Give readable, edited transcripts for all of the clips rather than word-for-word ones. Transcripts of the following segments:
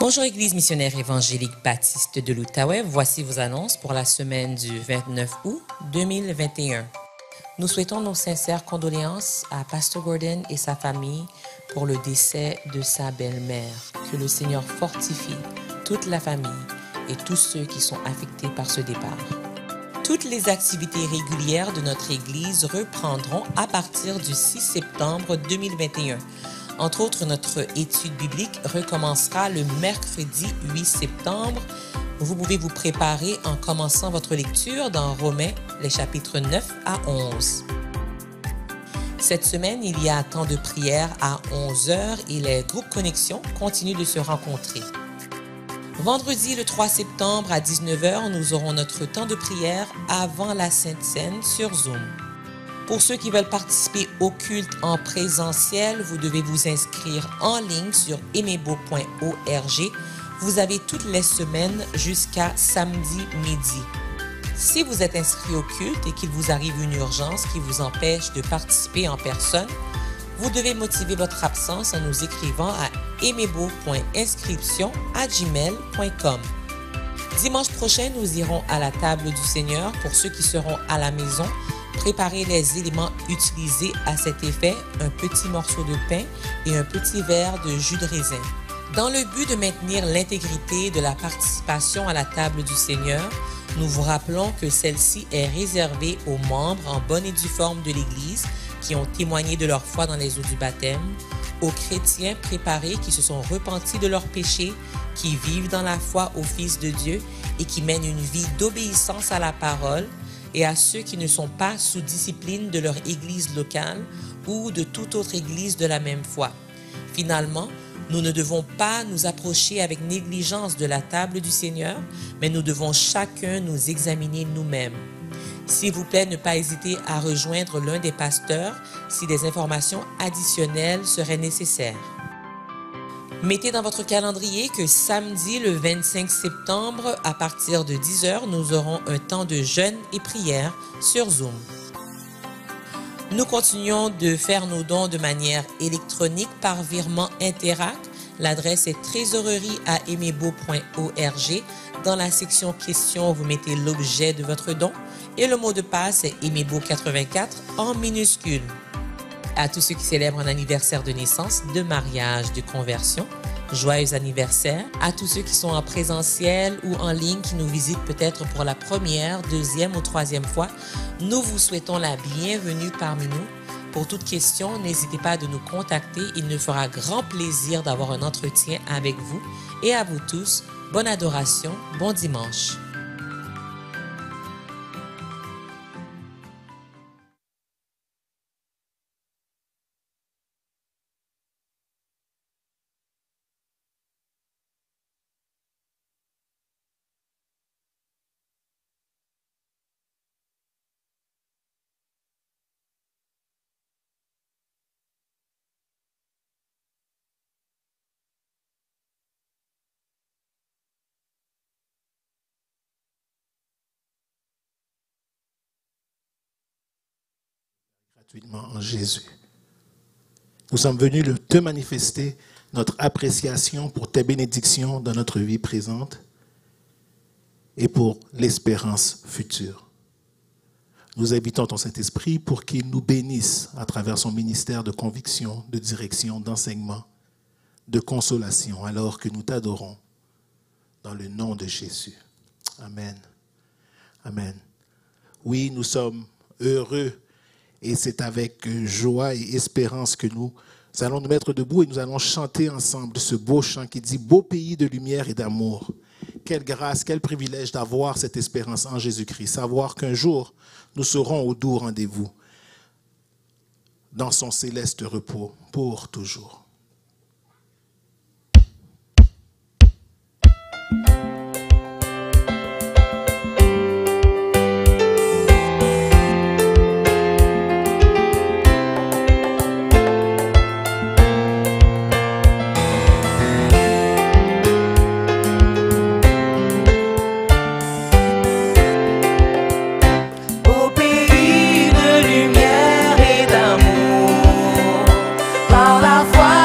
Bonjour Église missionnaire évangélique baptiste de l'Outaouais, voici vos annonces pour la semaine du 29 août 2021. Nous souhaitons nos sincères condoléances à Pasteur Gordon et sa famille pour le décès de sa belle-mère. Que le Seigneur fortifie toute la famille et tous ceux qui sont affectés par ce départ. Toutes les activités régulières de notre Église reprendront à partir du 6 septembre 2021. Entre autres, notre étude biblique recommencera le mercredi 8 septembre. Vous pouvez vous préparer en commençant votre lecture dans Romains, les chapitres 9 à 11. Cette semaine, il y a temps de prière à 11h et les groupes Connexion continuent de se rencontrer. Vendredi, le 3 septembre à 19h, nous aurons notre temps de prière avant la Sainte Seine sur Zoom. Pour ceux qui veulent participer au culte en présentiel, vous devez vous inscrire en ligne sur emebo.org. Vous avez toutes les semaines jusqu'à samedi midi. Si vous êtes inscrit au culte et qu'il vous arrive une urgence qui vous empêche de participer en personne, vous devez motiver votre absence en nous écrivant à emebo.inscription@gmail.com. Dimanche prochain, nous irons à la table du Seigneur. Pour ceux qui seront à la maison, préparez les éléments utilisés à cet effet, un petit morceau de pain et un petit verre de jus de raisin. Dans le but de maintenir l'intégrité de la participation à la table du Seigneur, nous vous rappelons que celle-ci est réservée aux membres en bonne et due forme de l'Église qui ont témoigné de leur foi dans les eaux du baptême, aux chrétiens préparés qui se sont repentis de leurs péchés, qui vivent dans la foi au Fils de Dieu et qui mènent une vie d'obéissance à la parole, et à ceux qui ne sont pas sous discipline de leur église locale ou de toute autre église de la même foi. Finalement, nous ne devons pas nous approcher avec négligence de la table du Seigneur, mais nous devons chacun nous examiner nous-mêmes. S'il vous plaît, ne pas hésiter à rejoindre l'un des pasteurs si des informations additionnelles seraient nécessaires. Mettez dans votre calendrier que samedi, le 25 septembre, à partir de 10h, nous aurons un temps de jeûne et prière sur Zoom. Nous continuons de faire nos dons de manière électronique par virement Interact. L'adresse est trésorerie@emebo.org. Dans la section questions, vous mettez l'objet de votre don et le mot de passe est emebo84 en minuscule. À tous ceux qui célèbrent un anniversaire de naissance, de mariage, de conversion, joyeux anniversaire. À tous ceux qui sont en présentiel ou en ligne, qui nous visitent peut-être pour la première, deuxième ou troisième fois, nous vous souhaitons la bienvenue parmi nous. Pour toute question, n'hésitez pas à nous contacter. Il nous fera grand plaisir d'avoir un entretien avec vous. Et à vous tous, bonne adoration, bon dimanche. Gratuitement en Jésus. Nous sommes venus te manifester notre appréciation pour tes bénédictions dans notre vie présente et pour l'espérance future. Nous invitons ton Saint-Esprit pour qu'il nous bénisse à travers son ministère de conviction, de direction, d'enseignement, de consolation, alors que nous t'adorons dans le nom de Jésus. Amen. Amen. Oui, nous sommes heureux. Et c'est avec joie et espérance que nous allons nous mettre debout et nous allons chanter ensemble ce beau chant qui dit « Beau pays de lumière et d'amour ». Quelle grâce, quel privilège d'avoir cette espérance en Jésus-Christ. Savoir qu'un jour, nous serons au doux rendez-vous dans son céleste repos pour toujours. Par la foi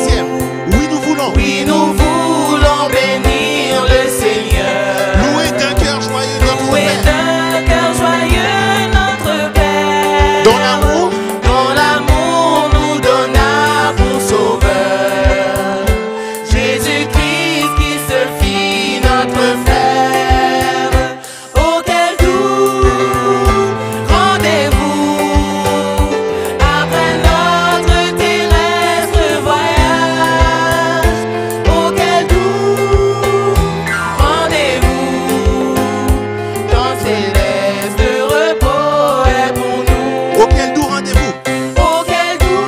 troisième. Oui, nous voulons. Oui, nous voulons bénir le Seigneur. Louer d'un cœur joyeux notre Louer Père. d'un cœur joyeux notre Père. Dont l'amour Nous donna pour sauveur. Jésus-Christ qui se fit notre frère. Oh, quel doux rendez-vous après notre terrestre voyage. Oh, quel doux rendez-vous. Dans céleste repos est pour nous. Oh, quel doux rendez-vous. Oh, quel doux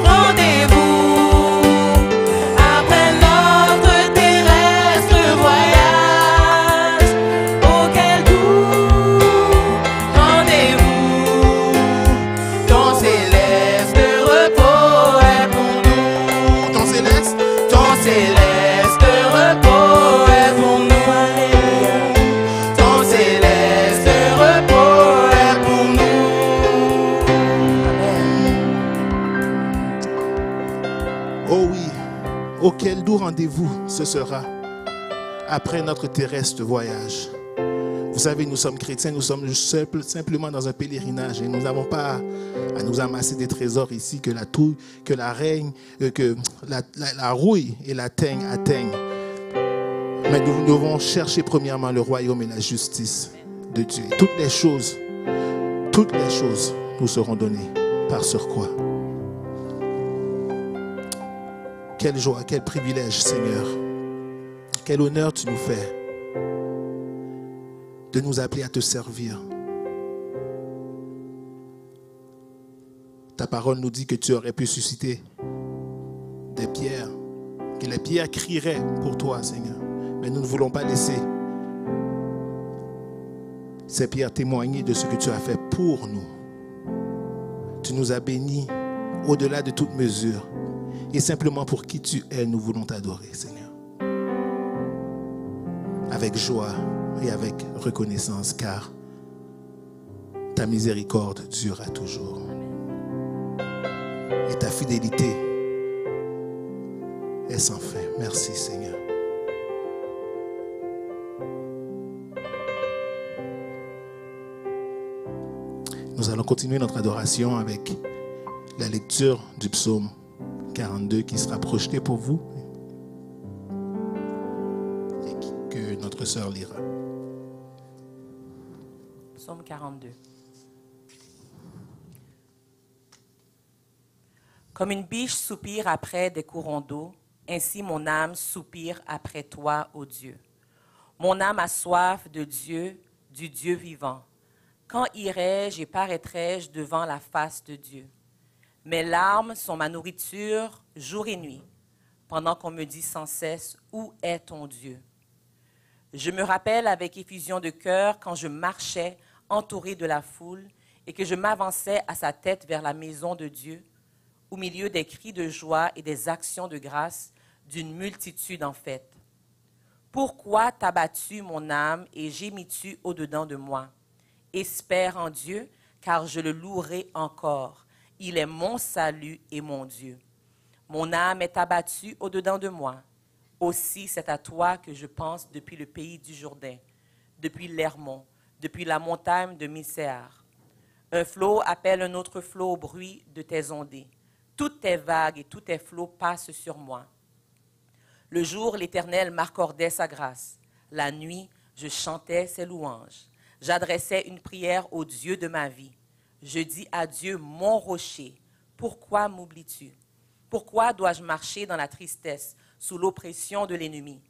rendez-vous après notre terrestre voyage. Oh, quel doux rendez-vous. Ton céleste repos est pour nous. Ton céleste. Ton céleste repos est pour nous. Ton céleste repos est pour nous. Oh oui. Oh, quel doux rendez-vous ce sera après notre terrestre voyage. Vous savez, nous sommes chrétiens, nous sommes simplement dans un pèlerinage et nous n'avons pas à nous amasser des trésors ici que la rouille et la teigne atteignent. Mais nous devons chercher premièrement le royaume et la justice de Dieu. Et toutes les choses nous seront données par surcroît. Quelle joie, quel privilège, Seigneur. Quel honneur tu nous fais de nous appeler à te servir. Ta parole nous dit que tu aurais pu susciter des pierres, que les pierres crieraient pour toi, Seigneur. Mais nous ne voulons pas laisser ces pierres témoigner de ce que tu as fait pour nous. Tu nous as bénis au-delà de toute mesure. Et simplement pour qui tu es, nous voulons t'adorer, Seigneur. Avec joie et avec reconnaissance, car ta miséricorde durera toujours. Et ta fidélité est sans fin. Merci, Seigneur. Nous allons continuer notre adoration avec la lecture du psaume 42 qui sera projeté pour vous et que notre sœur lira. Psaume 42. Comme une biche soupire après des courants d'eau, ainsi mon âme soupire après toi, ô Dieu. Mon âme a soif de Dieu, du Dieu vivant. Quand irai-je et paraîtrai-je devant la face de Dieu? Mes larmes sont ma nourriture jour et nuit, pendant qu'on me dit sans cesse, où est ton Dieu? Je me rappelle avec effusion de cœur quand je marchais entouré de la foule et que je m'avançais à sa tête vers la maison de Dieu, au milieu des cris de joie et des actions de grâce d'une multitude en fête. Pourquoi t'as-tu mon âme et gémis-tu au-dedans de moi? Espère en Dieu, car je le louerai encore. Il est mon salut et mon Dieu. Mon âme est abattue au-dedans de moi. Aussi, c'est à toi que je pense depuis le pays du Jourdain, depuis l'Hermon, depuis la montagne de Miséar. Un flot appelle un autre flot au bruit de tes ondées. Toutes tes vagues et tous tes flots passent sur moi. Le jour, l'Éternel m'accordait sa grâce. La nuit, je chantais ses louanges. J'adressais une prière au Dieu de ma vie. Je dis à Dieu, mon rocher, pourquoi m'oublies-tu? Pourquoi dois-je marcher dans la tristesse, sous l'oppression de l'ennemi?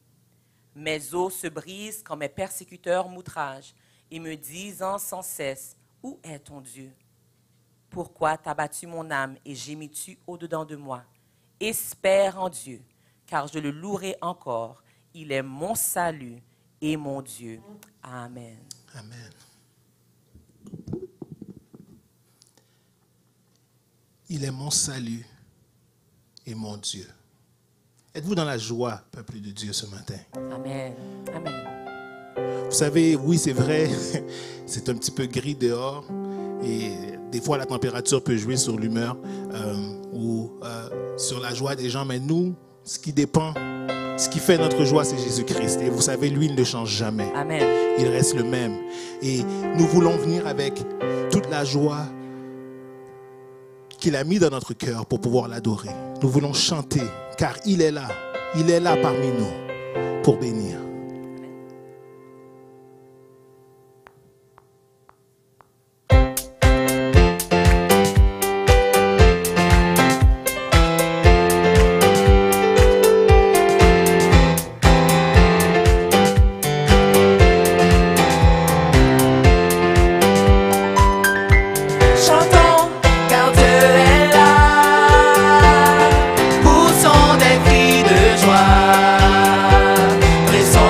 Mes os se brisent quand mes persécuteurs m'outragent et me disent sans cesse, où est ton Dieu? Pourquoi t'as battu mon âme et gémis-tu au-dedans de moi? Espère en Dieu, car je le louerai encore. Il est mon salut et mon Dieu. Amen. Amen. Il est mon salut et mon Dieu. Êtes-vous dans la joie, peuple de Dieu, ce matin? Amen. Amen. Vous savez, oui, c'est vrai, c'est un petit peu gris dehors. Et des fois, la température peut jouer sur l'humeur ou sur la joie des gens, mais nous, ce qui dépend, ce qui fait notre joie, c'est Jésus-Christ. Et vous savez, lui, il ne change jamais. Amen. Il reste le même. Et nous voulons venir avec toute la joie qu'il a mis dans notre cœur pour pouvoir l'adorer. Nous voulons chanter, car il est là. Il est là parmi nous pour bénir. Chantons, car Dieu est là pour son des cris de joie. Pressons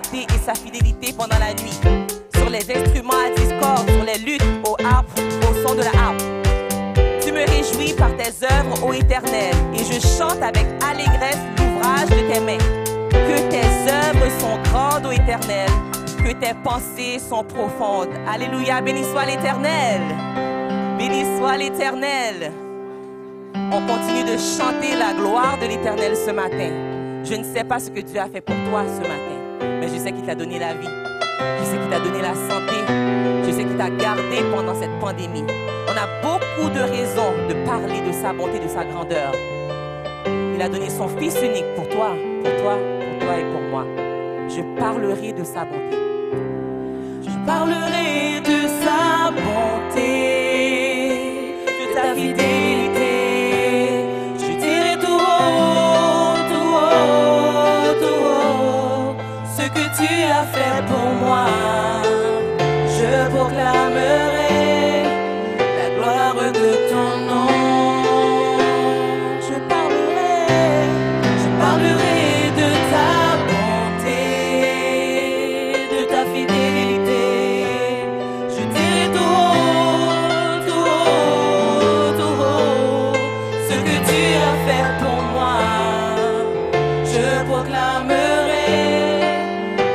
bonté et sa fidélité pendant la nuit. Sur les instruments à discorde, sur les luttes, au harpe, au son de la harpe. Tu me réjouis par tes œuvres, ô Éternel, et je chante avec allégresse l'ouvrage de tes mains. Que tes œuvres sont grandes, ô Éternel, que tes pensées sont profondes. Alléluia, béni soit l'Éternel. Béni soit l'Éternel. On continue de chanter la gloire de l'Éternel ce matin. Je ne sais pas ce que Dieu a fait pour toi ce matin, mais je sais qu'il t'a donné la vie. Je sais qu'il t'a donné la santé. Je sais qu'il t'a gardé pendant cette pandémie. On a beaucoup de raisons de parler de sa bonté, de sa grandeur. Il a donné son Fils unique pour toi, pour toi, pour toi et pour moi. Je parlerai de sa bonté. Je parlerai de sa bonté, de ta fidélité. Je dirai tout haut, tout haut, tout haut, ce que tu as fait pour moi. Je proclamerai la gloire de ton nom. Je parlerai de ta bonté, de ta fidélité. Je dirai tout haut, tout haut, tout haut, ce que tu as fait pour moi. Je proclamerai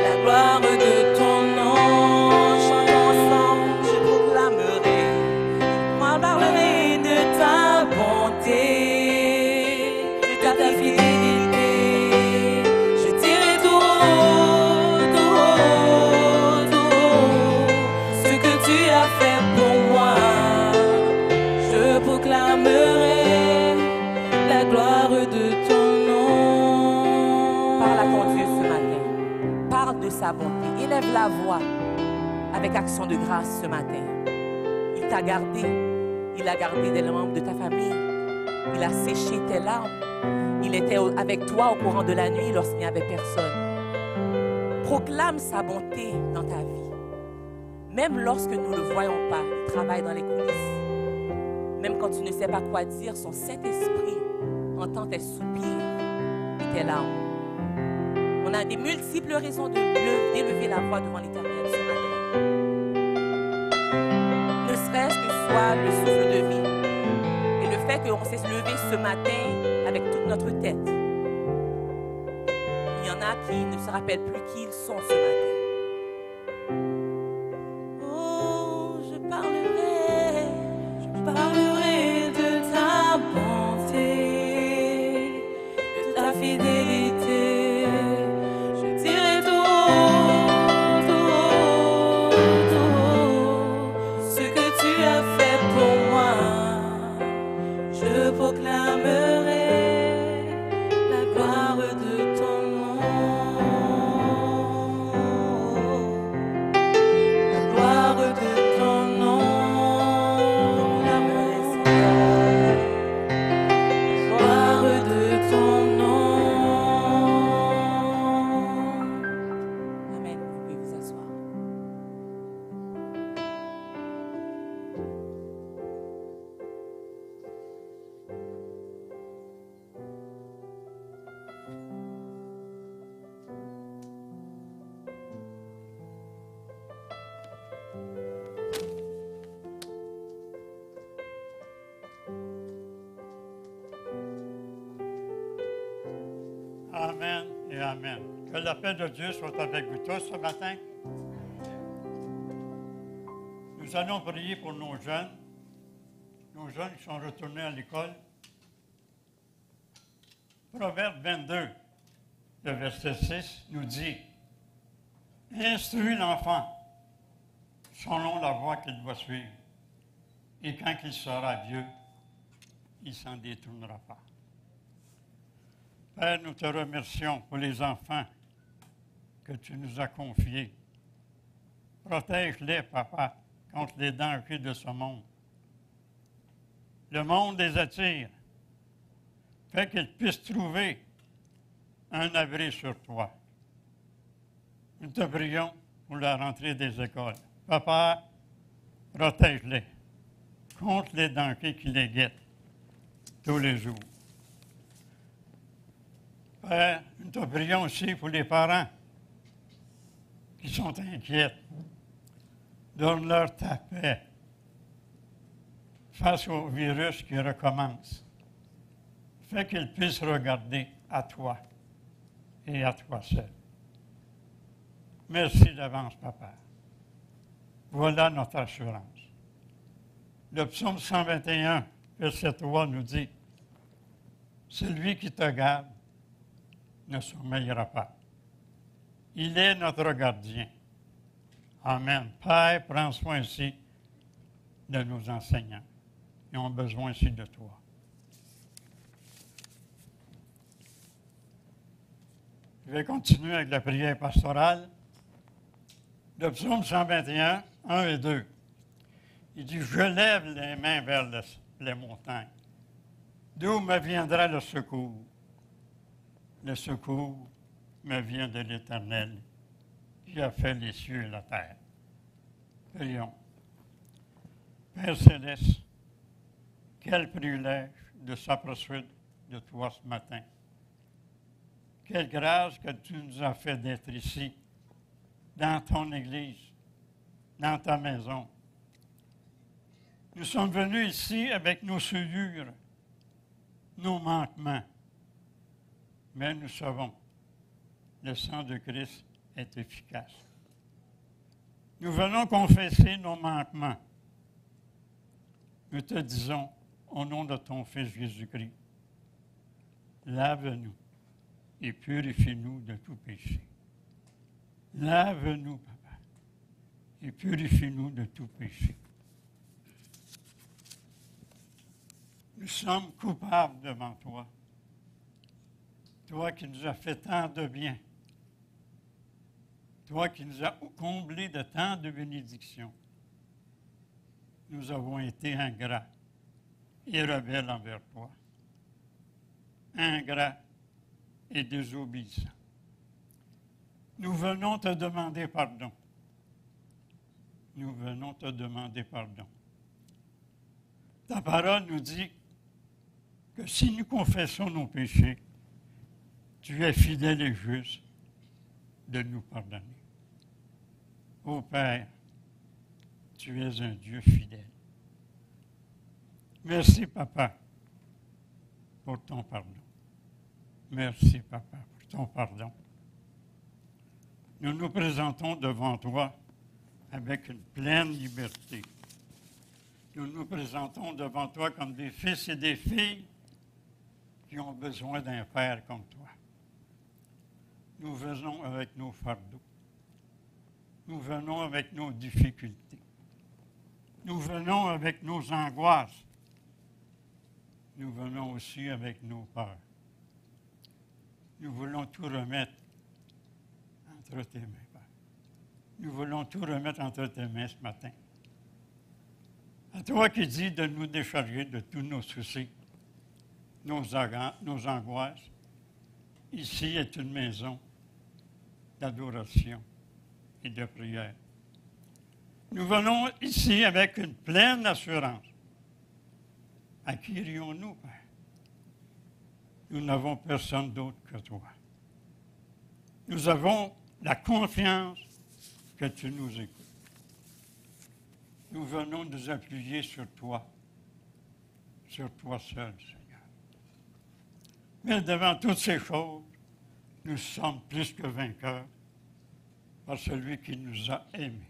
la gloire de ton nom. Chantons ensemble, je proclamerai. Moi, parlerai de ta bonté, de ta fidélité. Je dirai tout haut, tout haut, tout haut, ce que tu as fait pour moi. Je proclamerai la gloire de ton nom. Parle à ton Dieu ce matin. Parle de sa bonté. Élève la voix avec action de grâce ce matin. Il t'a gardé. Il a gardé des membres de ta famille. Il a séché tes larmes. Il était avec toi au courant de la nuit lorsqu'il n'y avait personne. Proclame sa bonté dans ta vie. Même lorsque nous ne le voyons pas, il travaille dans les coulisses. Même quand tu ne sais pas quoi dire, son Saint-Esprit entend tes soupirs et tes larmes. On a des multiples raisons d'élever la voix devant l'Éternel ce matin. Ne serait-ce que soit le souffle de vie et le fait qu'on s'est levé ce matin avec toute notre tête. Il y en a qui ne se rappellent plus qui ils sont ce matin. Oh, je parlerai de ta bonté, de ta fidélité. Je dirai tout haut, tout haut, tout haut, ce que tu as fait pour moi. Je proclamerai la gloire de ton nom. La gloire de ton nom. La gloire de ton nom. Amen. Vous pouvez vous asseoir. Amen et Amen. Que la paix de Dieu soit avec vous tous ce matin. Nous allons prier pour nos jeunes qui sont retournés à l'école. Proverbe 22, le verset 6, nous dit « Instruis l'enfant selon la voie qu'il doit suivre, et quand il sera vieux, il ne s'en détournera pas. » Père, nous te remercions pour les enfants que tu nous as confiés. Protège-les, Papa, contre les dangers de ce monde. Le monde les attire. Fais qu'ils puissent trouver un abri sur toi. Nous te prions pour la rentrée des écoles. Papa, protège-les contre les dangers qui les guettent tous les jours. Père, nous te prions aussi pour les parents qui sont inquiètes. Donne-leur ta paix face au virus qui recommence. Fais qu'ils puissent regarder à toi et à toi seul. Merci d'avance, Papa. Voilà notre assurance. Le psaume 121, verset 3 nous dit, « Celui qui te garde ne sommeillera pas. Il est notre gardien. » Amen. Père, prends soin ici de nos enseignants. Ils ont besoin ici de toi. Je vais continuer avec la prière pastorale. Le psaume 121, 1 et 2. Il dit, « Je lève les mains vers les montagnes. D'où me viendra le secours? Le secours me vient de l'Éternel, qui a fait les cieux et la terre. » Prions. Père Céleste, quel privilège de s'approcher de toi ce matin. Quelle grâce que tu nous as fait d'être ici, dans ton Église, dans ta maison. Nous sommes venus ici avec nos souillures, nos manquements, mais nous savons, le sang de Christ est efficace. Nous venons confesser nos manquements. Nous te disons, au nom de ton Fils Jésus-Christ, lave-nous et purifie-nous de tout péché. Lave-nous, Papa, et purifie-nous de tout péché. Nous sommes coupables devant toi. Toi qui nous as fait tant de bien. Toi qui nous as comblés de tant de bénédictions. Nous avons été ingrats et rebelles envers toi. Ingrats et désobéissants. Nous venons te demander pardon. Nous venons te demander pardon. Ta parole nous dit que si nous confessons nos péchés, tu es fidèle et juste de nous pardonner. Ô Père, tu es un Dieu fidèle. Merci, Papa, pour ton pardon. Merci, Papa, pour ton pardon. Nous nous présentons devant toi avec une pleine liberté. Nous nous présentons devant toi comme des fils et des filles qui ont besoin d'un père comme toi. Nous venons avec nos fardeaux. Nous venons avec nos difficultés. Nous venons avec nos angoisses. Nous venons aussi avec nos peurs. Nous voulons tout remettre entre tes mains, Père. Nous voulons tout remettre entre tes mains ce matin. À toi qui dis de nous décharger de tous nos soucis, nos angoisses. Ici est une maison d'adoration et de prière. Nous venons ici avec une pleine assurance. À qui irions-nous, Père? Nous n'avons personne d'autre que toi. Nous avons la confiance que tu nous écoutes. Nous venons nous appuyer sur toi seul, Seigneur. Mais devant toutes ces choses, nous sommes plus que vainqueurs par celui qui nous a aimés.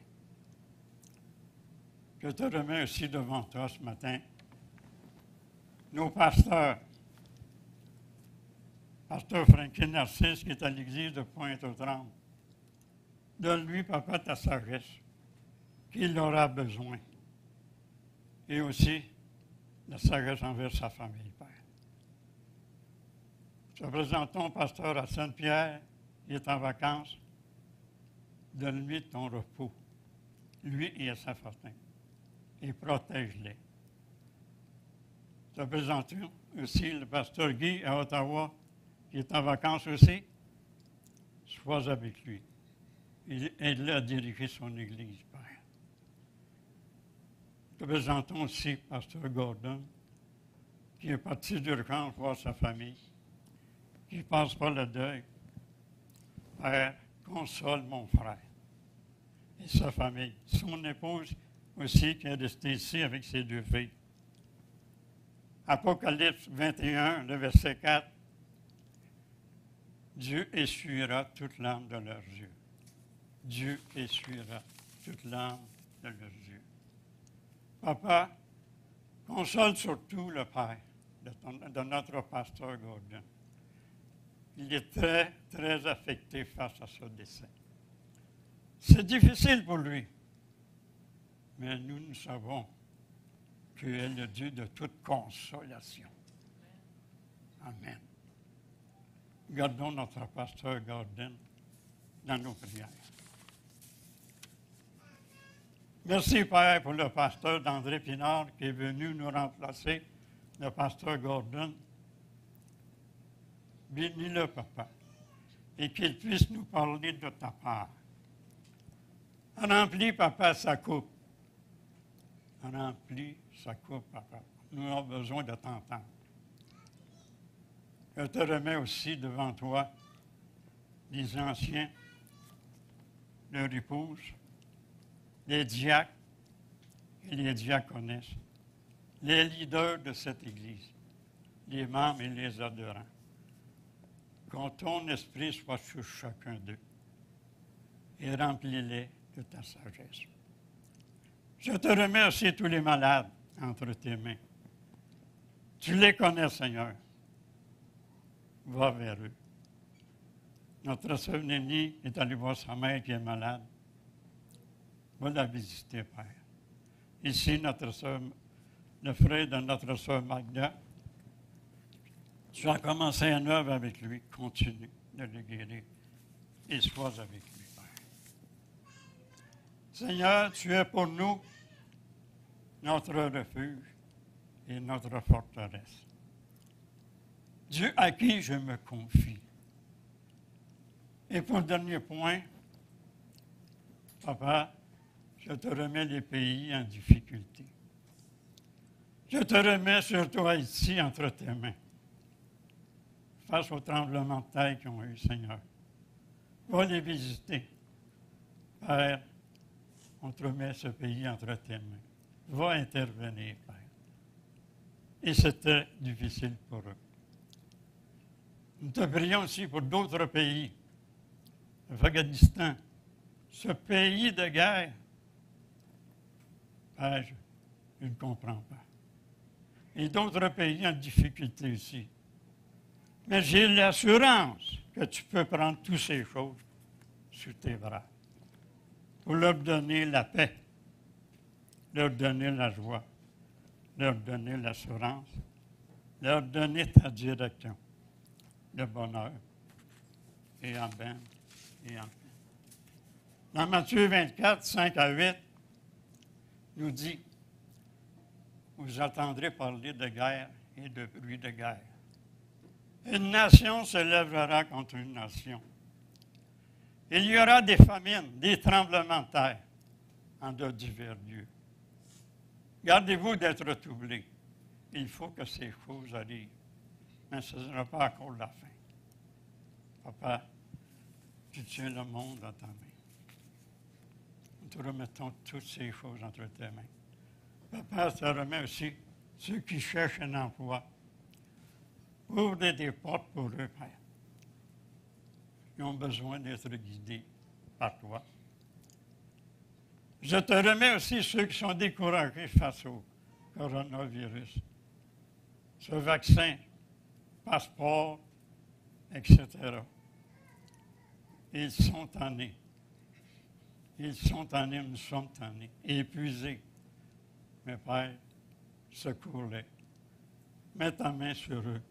Je te remets aussi devant toi ce matin nos pasteurs. Pasteur Franklin Narcisse, qui est à l'église de Pointe-aux-Trembles. Donne-lui, Papa, ta sagesse, qu'il aura besoin. Et aussi la sagesse envers sa famille, Père. Nous présentons pasteur à Sainte-Pierre, qui est en vacances. Donne-lui ton repos, lui et à sa famille, et protège-les. Nous présentons aussi le pasteur Guy à Ottawa, qui est en vacances aussi. Sois avec lui. Aide-le à diriger son Église, Père. Nous présentons aussi pasteur Gordon, qui est parti d'urgence voir sa famille, qui passe par le deuil. Père, console mon frère. et sa famille. Son épouse aussi qui est restée ici avec ses 2 filles. Apocalypse 21, le verset 4. Dieu essuiera toute larme de leurs yeux. Dieu essuiera toute larme de leurs yeux. Papa, console surtout le père de notre pasteur Gordon. Il est très, très affecté face à ce décès. C'est difficile pour lui, mais nous savons qu'il est le Dieu de toute consolation. Amen. Gardons notre pasteur Gordon dans nos prières. Merci, Père, pour le pasteur d'André Pinard qui est venu nous remplacer, le pasteur Gordon. Bénis-le, Papa, et qu'il puisse nous parler de ta part. Remplis, Papa, sa coupe. Remplis sa coupe, Papa. Nous avons besoin de t'entendre. Je te remets aussi devant toi les anciens, leur épouse, les diacres et les diaconesses, les leaders de cette Église, les membres et les adhérents. Que ton esprit soit sur chacun d'eux et remplis-les de ta sagesse. Je te remets aussi tous les malades entre tes mains. Tu les connais, Seigneur. Va vers eux. Notre sœur Nénie est allée voir sa mère qui est malade. Va la visiter, Père. Ici, notre sœur, le frère de notre sœur Magda, tu as commencé un œuvre avec lui. Continue de le guérir et sois avec lui, Père. Seigneur, tu es pour nous notre refuge et notre forteresse. Dieu à qui je me confie. Et pour le dernier point, Papa, je te remets les pays en difficulté. Je te remets surtout Haïti entre tes mains. Face aux tremblements de terre qu'ils ont eu, Seigneur. Va les visiter. Père, on te remet ce pays entre tes mains. Va intervenir, Père. Et c'était difficile pour eux. Nous te prions aussi pour d'autres pays. L'Afghanistan, ce pays de guerre. Père, je ne comprends pas. Et d'autres pays en difficulté aussi. Mais j'ai l'assurance que tu peux prendre toutes ces choses sur tes bras pour leur donner la paix, leur donner la joie, leur donner l'assurance, leur donner ta direction, le bonheur. Et amen, et amen. Dans Matthieu 24, 5 à 8, nous dit, vous entendrez parler de guerre et de bruit de guerre. Une nation se lèvera contre une nation. Il y aura des famines, des tremblements de terre en de divers lieux. Gardez-vous d'être troublés. Il faut que ces choses arrivent. Mais ce ne sera pas encore la fin. Papa, tu tiens le monde dans ta main. Nous te remettons toutes ces choses entre tes mains. Papa, je te remets aussi ceux qui cherchent un emploi. Ouvre des portes pour eux, Père. Ils ont besoin d'être guidés par toi. Je te remets aussi ceux qui sont découragés face au coronavirus. Ce vaccin, passeport, etc. Ils sont tannés. Ils sont tannés, nous sommes tannés, épuisés. Mais Père, secours-les. Mets ta main sur eux.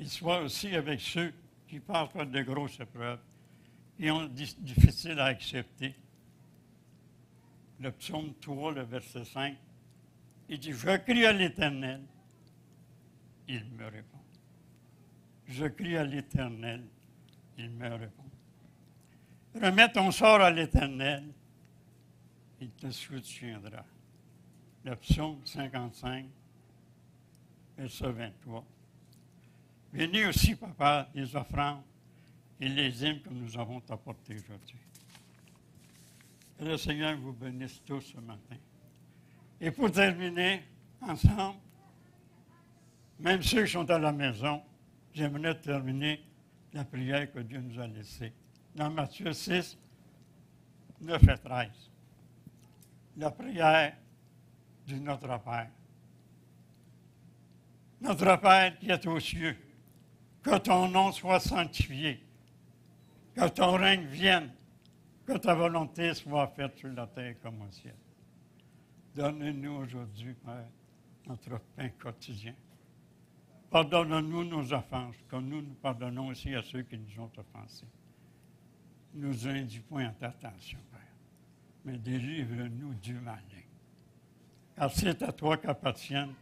Ils soient aussi avec ceux qui passent par de grosses épreuves et ont difficile à accepter. Le psaume 3, le verset 5, il dit, « Je crie à l'Éternel, il me répond. Je crie à l'Éternel, il me répond. Remets ton sort à l'Éternel, il te soutiendra. » Le psaume 55, verset 23. Bénis aussi, Papa, les offrandes et les hymnes que nous avons apportés aujourd'hui. Que le Seigneur vous bénisse tous ce matin. Et pour terminer, ensemble, même ceux qui sont à la maison, j'aimerais terminer la prière que Dieu nous a laissée. Dans Matthieu 6, 9 et 13. La prière du Notre Père. Notre Père qui est aux cieux, que ton nom soit sanctifié, que ton règne vienne, que ta volonté soit faite sur la terre comme au ciel. Donne-nous aujourd'hui, Père, notre pain quotidien. Pardonne-nous nos offenses, comme nous pardonnons aussi à ceux qui nous ont offensés. Ne nous induis point en tentation, Père, mais délivre-nous du malin. Car c'est à toi qu'appartiennent,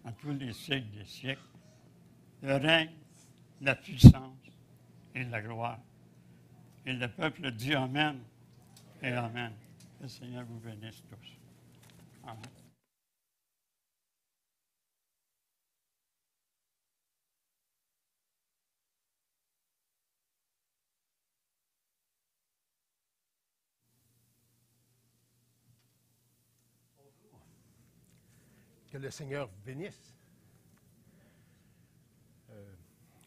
à tous les siècles des siècles, le règne, la puissance et la gloire. Et le peuple dit Amen et Amen. Que le Seigneur vous bénisse tous. Amen. Que le Seigneur vous bénisse.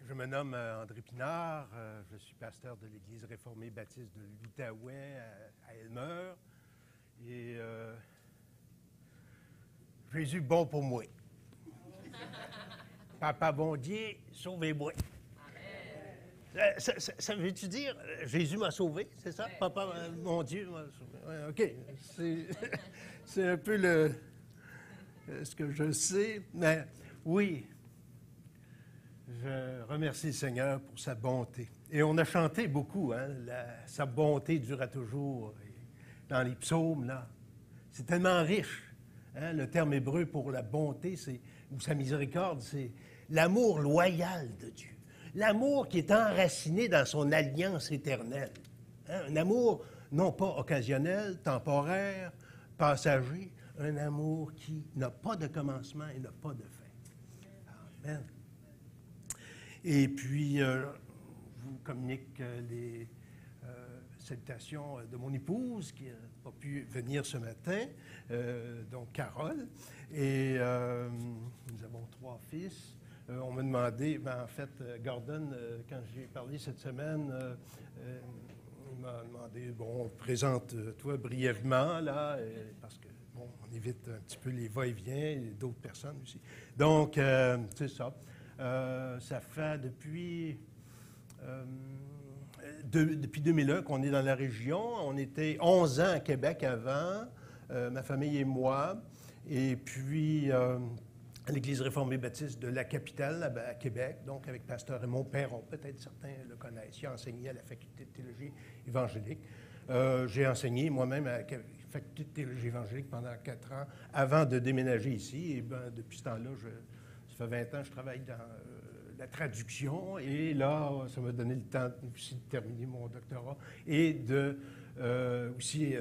Je me nomme André Pinard, je suis pasteur de l'Église réformée baptiste de l'Outaouais à Elmer. Et Jésus bon pour moi. Papa bon Dieu, sauvez-moi. Ça veut-tu dire Jésus m'a sauvé, c'est ça? Papa mon Dieu m'a sauvé. Ouais, OK. C'est un peu ce que je sais, mais oui, je remercie le Seigneur pour sa bonté. Et on a chanté beaucoup, hein, sa bonté durera toujours. Et dans les psaumes, là, c'est tellement riche. Hein, le terme hébreu pour la bonté, ou sa miséricorde, c'est l'amour loyal de Dieu. L'amour qui est enraciné dans son alliance éternelle. Hein, un amour non pas occasionnel, temporaire, passager, un amour qui n'a pas de commencement et n'a pas de fin. Amen. Et puis, je vous communique les salutations de mon épouse qui n'a pas pu venir ce matin, donc Carole. Et nous avons 3 fils. On m'a demandé, en fait, Gordon, quand j'ai parlé cette semaine, il m'a demandé, présente-toi brièvement, là, parce que on évite un petit peu les va-et-vient et d'autres personnes aussi. Donc, c'est ça. Ça fait depuis 2001 qu'on est dans la région. On était 11 ans à Québec avant, ma famille et moi. Et puis, à l'Église réformée baptiste de la capitale, à Québec, donc avec pasteur Raymond Perron. Peut-être certains le connaissent. Il a enseigné à la faculté de théologie évangélique. J'ai enseigné moi-même à la faculté de théologie évangélique pendant 4 ans avant de déménager ici. Et depuis ce temps-là, ça fait 20 ans que je travaille dans la traduction. Et là, ça m'a donné le temps aussi de terminer mon doctorat et de aussi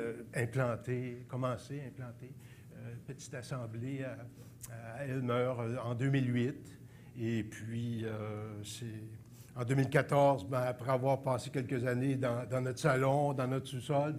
commencer à implanter une petite assemblée à Elmer en 2008. Et puis, en 2014, après avoir passé quelques années dans notre salon, dans notre sous-sol,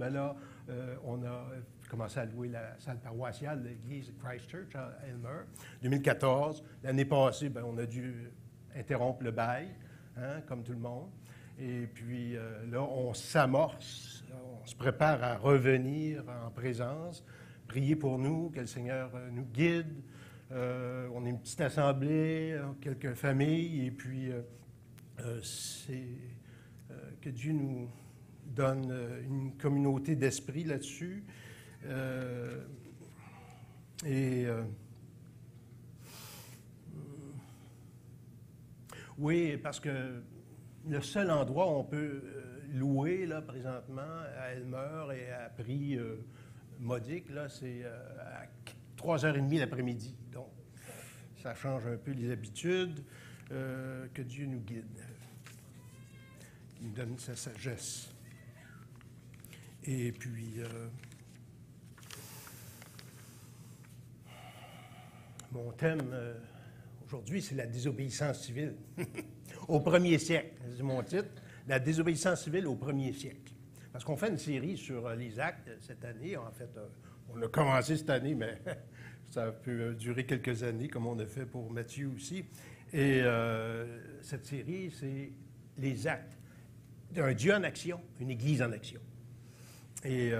on a commencé à louer la salle paroissiale de l'Église Christ Church à Elmer. 2014, l'année passée, on a dû interrompre le bail, hein, comme tout le monde. Et puis là, on s'amorce, on se prépare à revenir en présence. Priez pour nous, que le Seigneur nous guide. On est une petite assemblée, quelques familles, et puis c'est que Dieu nous donne une communauté d'esprit là-dessus. Oui, parce que le seul endroit où on peut louer, là, présentement, à Elmer et à prix modique, là, c'est à 3h30 l'après-midi. Donc, ça change un peu les habitudes. Que Dieu nous guide, qu'il nous donne sa sagesse. Et puis, mon thème aujourd'hui, c'est la désobéissance civile au 1er siècle. C'est mon titre, la désobéissance civile au 1er siècle. parce qu'on fait une série sur les actes cette année. En fait, on a commencé cette année, mais ça peut durer quelques années, comme on a fait pour Matthieu aussi. Et cette série, c'est les actes d'un Dieu en action, une Église en action. Et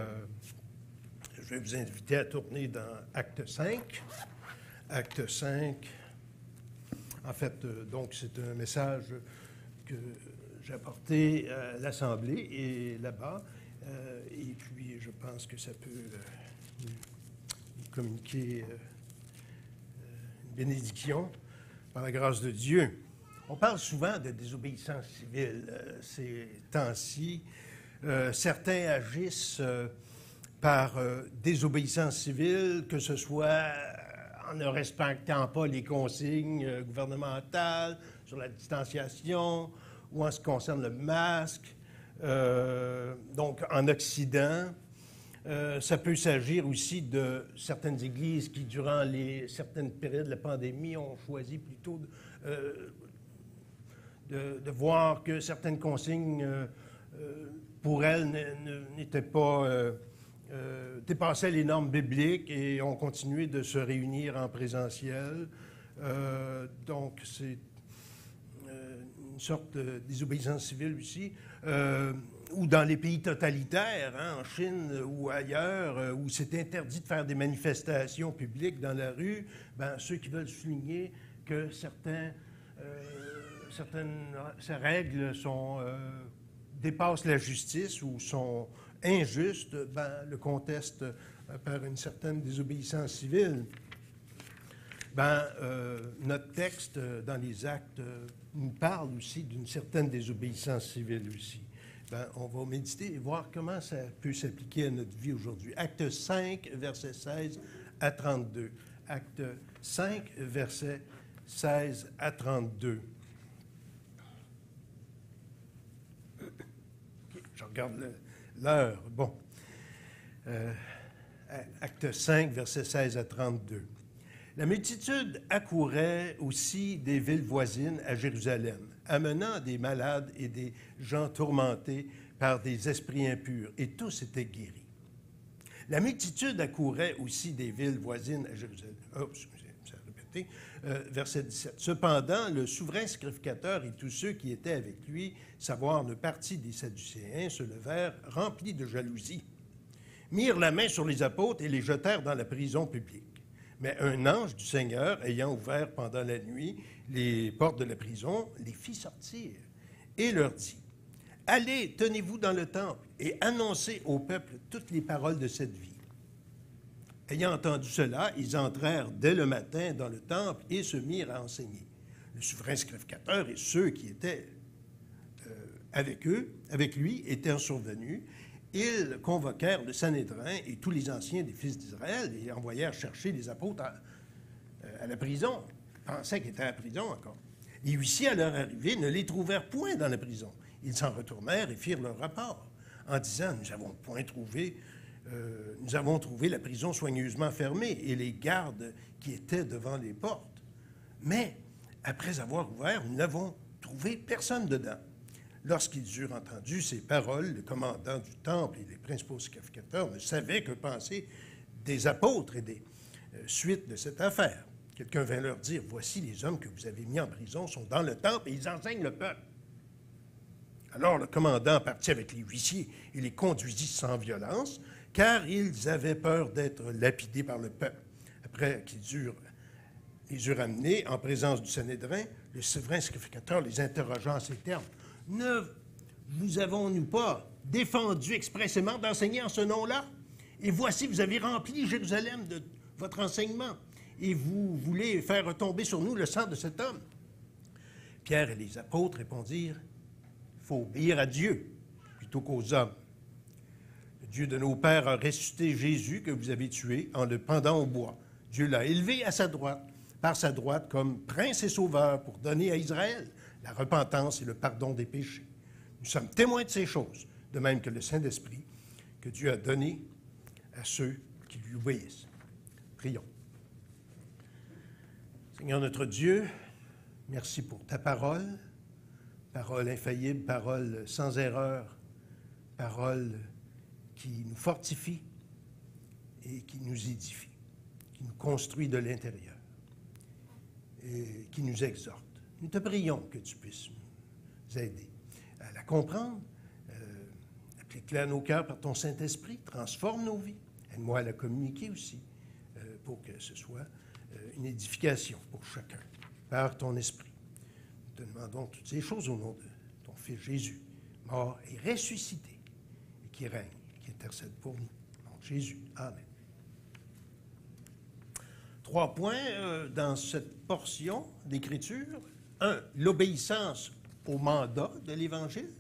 je vais vous inviter à tourner dans Acte 5. Acte 5. En fait, donc, c'est un message que j'ai apporté à l'Assemblée et là-bas. Et puis, je pense que ça peut nous communiquer une bénédiction par la grâce de Dieu. On parle souvent de désobéissance civile ces temps-ci. Certains agissent par désobéissance civile, que ce soit en ne respectant pas les consignes gouvernementales sur la distanciation ou en ce qui concerne le masque. Donc, en Occident, ça peut s'agir aussi de certaines églises qui, durant certaines périodes de la pandémie, ont choisi plutôt de voir que certaines consignes, pour elles, n'étaient pas... dépassaient les normes bibliques et ont continué de se réunir en présentiel. Donc, c'est une sorte de désobéissance civile aussi. Ou dans les pays totalitaires, hein, en Chine ou ailleurs, où c'est interdit de faire des manifestations publiques dans la rue, ben, ceux qui veulent souligner que certaines ces règles dépassent la justice ou sont injustes, ben, le contestent par une certaine désobéissance civile. Ben, notre texte dans les Actes nous parle aussi d'une certaine désobéissance civile aussi. Ben, on va méditer et voir comment ça peut s'appliquer à notre vie aujourd'hui. Acte 5, versets 16 à 32. Acte 5, versets 16 à 32. Okay, je regarde l'heure. Bon. Acte 5, versets 16 à 32. La multitude accourait aussi des villes voisines à Jérusalem, amenant des malades et des gens tourmentés par des esprits impurs, et tous étaient guéris. La multitude accourait aussi des villes voisines à Jérusalem. Oh, excusez, ça a répété. Verset 17. Cependant, le souverain sacrificateur et tous ceux qui étaient avec lui, savoir le parti des Sadducéens, se levèrent remplis de jalousie, mirent la main sur les apôtres et les jetèrent dans la prison publique. Mais un ange du Seigneur, ayant ouvert pendant la nuit les portes de la prison, les fit sortir et leur dit, « Allez, tenez-vous dans le temple et annoncez au peuple toutes les paroles de cette vie. » Ayant entendu cela, ils entrèrent dès le matin dans le temple et se mirent à enseigner. Le souverain sacrificateur et ceux qui étaient avec lui, étant survenus, ils convoquèrent le Sanhédrin et tous les anciens des fils d'Israël et envoyèrent chercher les apôtres à la prison. Ils pensaient qu'ils étaient à la prison encore. Les huissiers, à leur arrivée, ne les trouvèrent point dans la prison. Ils s'en retournèrent et firent leur rapport en disant, nous avons trouvé la prison soigneusement fermée et les gardes qui étaient devant les portes. Mais, après avoir ouvert, nous n'avons trouvé personne dedans. Lorsqu'ils eurent entendu ces paroles, le commandant du temple et les principaux sacrificateurs ne savaient que penser des apôtres et des suites de cette affaire. Quelqu'un vint leur dire, « Voici les hommes que vous avez mis en prison sont dans le temple et ils enseignent le peuple. » Alors le commandant partit avec les huissiers et les conduisit sans violence, car ils avaient peur d'être lapidés par le peuple. Après qu'ils les eurent amenés en présence du Sanhédrin, le souverain sacrificateur les interrogea en ces termes. « Ne vous avons-nous pas défendu expressément d'enseigner en ce nom-là? Et voici, vous avez rempli Jérusalem de votre enseignement, et vous voulez faire retomber sur nous le sang de cet homme. » Pierre et les apôtres répondirent, « Il faut obéir à Dieu plutôt qu'aux hommes. Le Dieu de nos pères a ressuscité Jésus que vous avez tué en le pendant au bois. Dieu l'a élevé à sa droite, par sa droite comme prince et sauveur pour donner à Israël la repentance et le pardon des péchés. Nous sommes témoins de ces choses, de même que le Saint-Esprit que Dieu a donné à ceux qui lui obéissent. » Prions. Seigneur notre Dieu, merci pour ta parole infaillible, parole sans erreur, parole qui nous fortifie et qui nous édifie, qui nous construit de l'intérieur et qui nous exhorte. Nous te prions que tu puisses nous aider à la comprendre, applique-la à nos cœurs par ton Saint-Esprit, transforme nos vies, aide-moi à la communiquer aussi pour que ce soit une édification pour chacun, par ton Esprit. Nous te demandons toutes ces choses au nom de ton Fils Jésus, mort et ressuscité, et qui règne, qui intercède pour nous. Au nom de Jésus. Amen. 3 points dans cette portion d'Écriture. 1. L'obéissance au mandat de l'Évangile.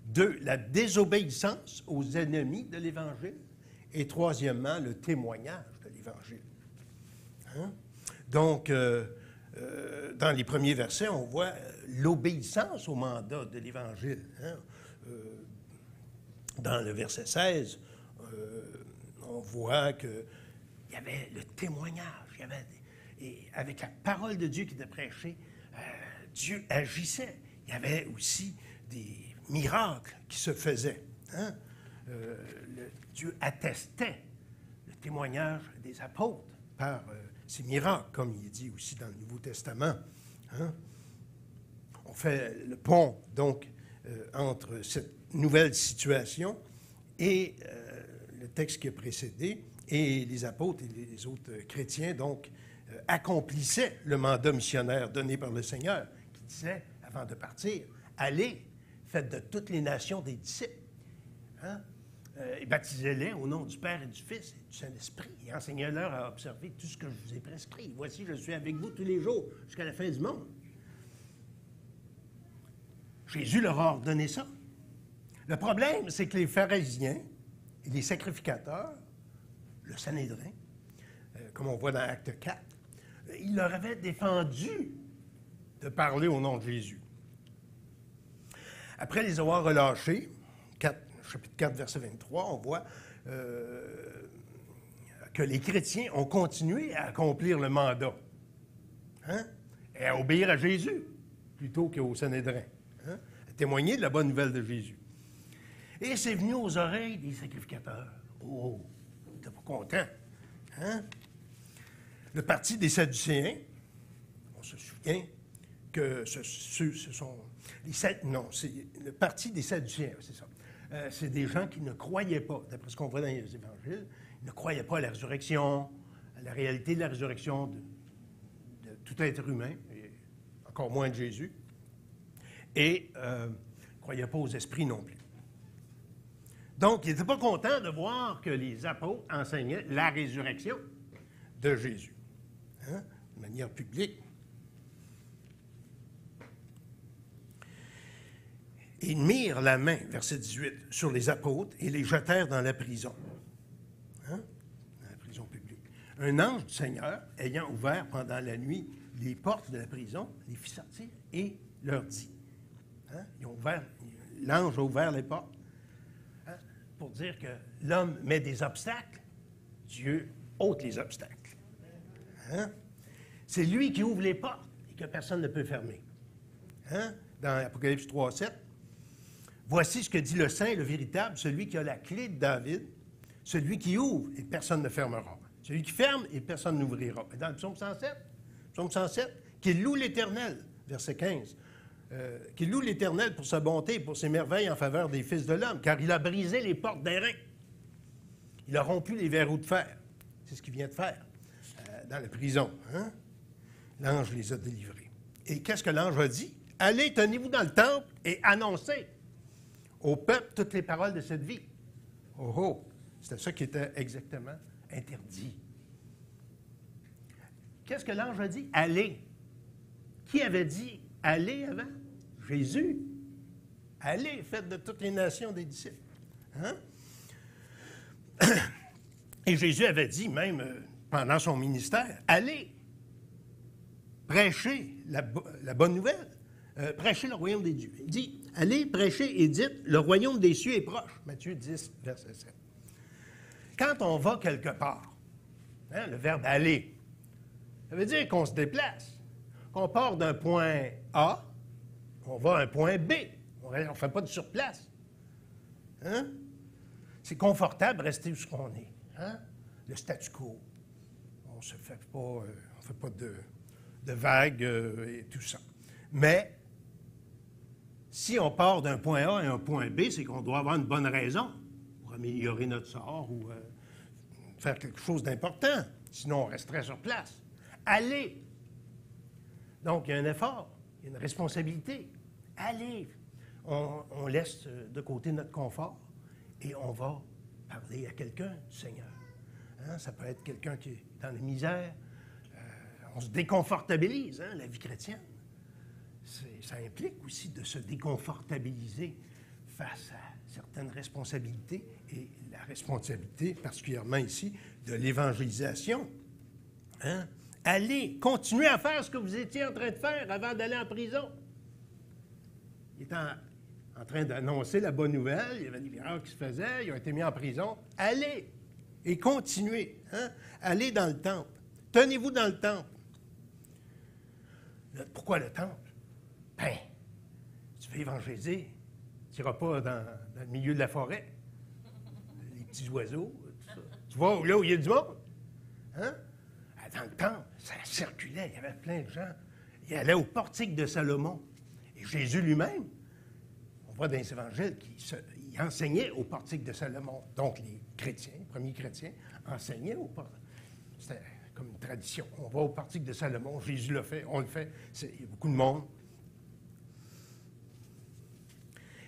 2. La désobéissance aux ennemis de l'Évangile. Et troisièmement, le témoignage de l'Évangile. Hein? Donc, dans les premiers versets, on voit l'obéissance au mandat de l'Évangile. Hein? Dans le verset 16, on voit qu'il y avait le témoignage. Et avec la parole de Dieu qui était prêchée, Dieu agissait. Il y avait aussi des miracles qui se faisaient. Hein? Dieu attestait le témoignage des apôtres par ces miracles, comme il est dit aussi dans le Nouveau Testament. Hein? On fait le pont, donc, entre cette nouvelle situation et le texte qui a précédé, et les apôtres et les autres chrétiens, donc, accomplissaient le mandat missionnaire donné par le Seigneur, qui disait, avant de partir, « Allez, faites de toutes les nations des disciples. Hein? Et baptisez-les au nom du Père et du Fils et du Saint-Esprit, et enseignez-leur à observer tout ce que je vous ai prescrit. Voici, je suis avec vous tous les jours jusqu'à la fin du monde. » Jésus leur a ordonné ça. Le problème, c'est que les pharisiens et les sacrificateurs, le Sanhédrin, comme on voit dans Acte 4, ils leur avaient défendu de parler au nom de Jésus. Après les avoir relâchés, chapitre 4, verset 23, on voit que les chrétiens ont continué à accomplir le mandat, hein? Et à obéir à Jésus plutôt qu'au Sanhédrin, hein? À témoigner de la bonne nouvelle de Jésus. Et c'est venu aux oreilles des sacrificateurs. Oh, ils n'étaient pas contents. Hein? Le parti des Sadducéens, on se souvient que ce sont... c'est le parti des Sadducéens, c'est ça. C'est des gens qui ne croyaient pas, d'après ce qu'on voit dans les évangiles, ils ne croyaient pas à la résurrection, à la réalité de la résurrection de tout être humain, et encore moins de Jésus, et ne croyaient pas aux esprits non plus. Donc, ils n'étaient pas contents de voir que les apôtres enseignaient la résurrection de Jésus, hein, de manière publique. Ils mirent la main, verset 18, sur les apôtres et les jetèrent dans la prison, hein, dans la prison publique. Un ange du Seigneur, ayant ouvert pendant la nuit les portes de la prison, les fit sortir et leur dit, hein, l'ange a ouvert les portes, hein, pour dire que l'homme met des obstacles, Dieu ôte les obstacles. Hein? C'est lui qui ouvre les portes et que personne ne peut fermer. Hein? Dans Apocalypse 3, 7, voici ce que dit le Saint, le véritable, celui qui a la clé de David, celui qui ouvre et personne ne fermera, celui qui ferme et personne n'ouvrira. Et dans le psaume 107, qu'il loue l'Éternel, verset 15, qu'il loue l'Éternel pour sa bonté et pour ses merveilles en faveur des fils de l'homme, car il a brisé les portes d'airain. Il a rompu les verrous de fer. C'est ce qu'il vient de faire dans la prison. Hein? L'ange les a délivrés. Et qu'est-ce que l'ange a dit? Allez, tenez-vous dans le temple et annoncez au peuple toutes les paroles de cette vie. Oh oh! C'était ça qui était exactement interdit. Qu'est-ce que l'ange a dit? Allez. Qui avait dit allez avant? Jésus. Allez, faites de toutes les nations des disciples. Hein? Et Jésus avait dit, même pendant son ministère, allez, prêchez la bonne nouvelle, prêchez le royaume des dieux. Il dit, allez, prêchez et dites, le royaume des cieux est proche. Matthieu 10, verset 7. Quand on va quelque part, hein, le verbe aller, ça veut dire qu'on se déplace, qu'on part d'un point A, on va à un point B. On ne fait pas de surplace. Hein? C'est confortable de rester où on est. Hein? Le statu quo. On ne fait pas de vagues et tout ça. Mais si on part d'un point A à un point B, c'est qu'on doit avoir une bonne raison pour améliorer notre sort ou faire quelque chose d'important. Sinon, on resterait sur place. Allez! Donc, il y a un effort, il y a une responsabilité. Allez! On laisse de côté notre confort et on va parler à quelqu'un du Seigneur. Hein? Ça peut être quelqu'un qui est dans la misère. On se déconfortabilise, hein, la vie chrétienne. Ça implique aussi de se déconfortabiliser face à certaines responsabilités et la responsabilité, particulièrement ici, de l'évangélisation. Hein? Allez, continuez à faire ce que vous étiez en train de faire avant d'aller en prison. Il est en train d'annoncer la bonne nouvelle, il y avait des miracles qui se faisaient, ils ont été mis en prison. Allez et continuez. Hein? Allez dans le temple. Tenez-vous dans le temple. Pourquoi le temple? Ben, tu veux évangéliser, tu n'iras pas dans le milieu de la forêt. Les petits oiseaux, tout ça. Tu vois là où il y a du monde. Hein? Dans le temple, ça circulait, il y avait plein de gens. Il allait au portique de Salomon. Et Jésus lui-même, on voit dans les évangiles qu'il enseignait au portique de Salomon. Donc les chrétiens, les premiers chrétiens, enseignaient au portique. C'était comme une tradition. On va au portique de Salomon, Jésus l'a fait, on le fait. Il y a beaucoup de monde.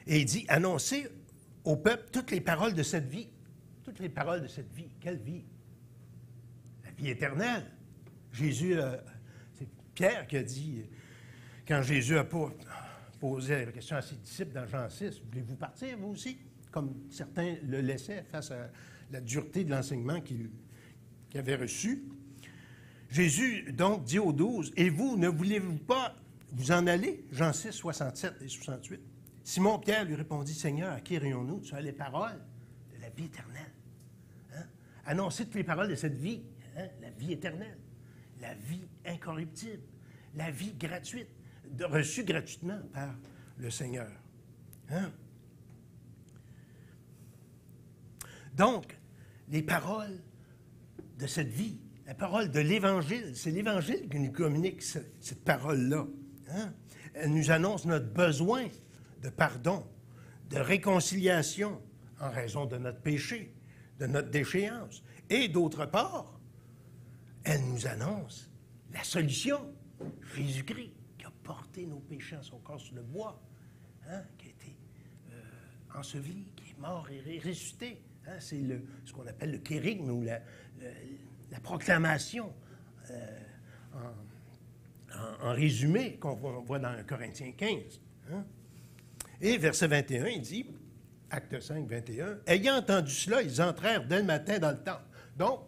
Et il dit, annoncez au peuple toutes les paroles de cette vie. Toutes les paroles de cette vie. Quelle vie? La vie éternelle. Jésus, c'est Pierre qui a dit, quand Jésus a posé la question à ses disciples dans Jean 6, voulez-vous partir, vous aussi? Comme certains le laissaient face à la dureté de l'enseignement qu'il avait reçu. Jésus, donc, dit aux 12, « Et vous, ne voulez-vous pas vous en aller? » Jean 6, 67 et 68. Simon Pierre lui répondit, « Seigneur, à qui irions-nous? Tu as les paroles de la vie éternelle. Hein? Annoncez toutes les paroles de cette vie, hein? La vie éternelle, la vie incorruptible, la vie gratuite, reçue gratuitement par le Seigneur. Hein? Donc, les paroles de cette vie, la parole de l'Évangile, c'est l'Évangile qui nous communique cette parole-là. Hein? Elle nous annonce notre besoin de pardon, de réconciliation en raison de notre péché, de notre déchéance. Et d'autre part, elle nous annonce la solution, Jésus-Christ, qui a porté nos péchés en son corps sur le bois, hein, qui a été enseveli, qui est mort et ressuscité. Hein, c'est ce qu'on appelle le kérigme ou la proclamation en résumé qu'on voit dans Corinthiens 15. Hein? Et verset 21, il dit, acte 5, 21, « Ayant entendu cela, ils entrèrent dès le matin dans le temple. » Donc,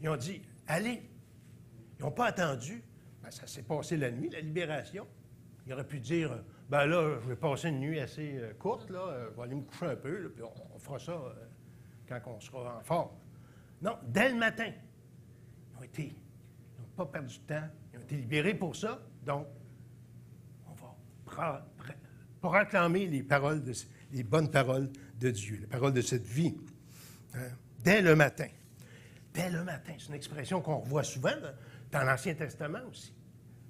ils ont dit, « Allez. » Ils n'ont pas attendu. Ben, ça s'est passé la nuit, la libération. Ils auraient pu dire, « Ben là, je vais passer une nuit assez courte, là, je vais aller me coucher un peu, là, puis on fera ça quand on sera en forme. » Non, dès le matin, ils n'ont pas perdu de temps, ils ont été libérés pour ça, donc on va proclamer les bonnes paroles de Dieu, les paroles de cette vie. Hein? Dès le matin. Dès le matin, c'est une expression qu'on revoit souvent dans l'Ancien Testament aussi.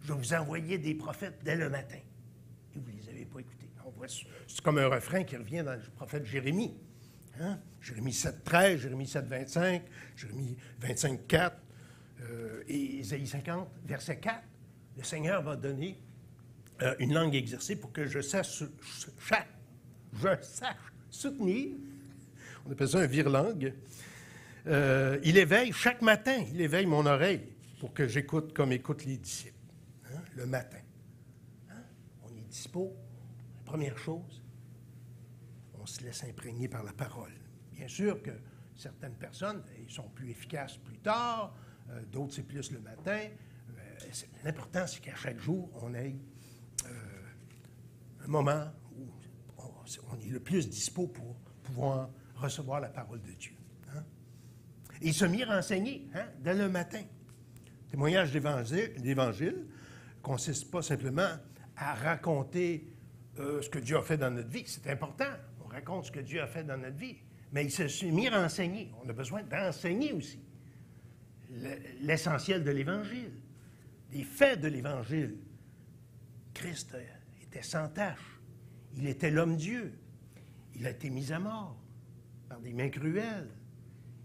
Je vous envoyais des prophètes dès le matin. Et vous ne les avez pas écoutés. C'est comme un refrain qui revient dans le prophète Jérémie. Hein? Jérémie 7,13, Jérémie 7,25, Jérémie 25,4 et Ésaïe 50, verset 4. Le Seigneur va donner une langue exercée pour que je sache soutenir. On appelle ça un vire-langue. Il éveille chaque matin, il éveille mon oreille pour que j'écoute comme écoutent les disciples. Hein, le matin. Hein? On est dispo. La première chose, on se laisse imprégner par la parole. Bien sûr que certaines personnes, ils sont plus efficaces plus tard, d'autres c'est plus le matin. L'important, c'est qu'à chaque jour, on ait un moment où on est le plus dispo pour pouvoir recevoir la parole de Dieu. Hein? Et ils se mirent à enseigner, hein, dès le matin. Le témoignage d'Évangile ne consiste pas simplement à raconter ce que Dieu a fait dans notre vie. C'est important. On raconte ce que Dieu a fait dans notre vie. Mais il se sont mis à enseigner. On a besoin d'enseigner aussi l'essentiel de l'Évangile, des faits de l'Évangile. Christ était sans tache. Il était l'homme-dieu. Il a été mis à mort par des mains cruelles.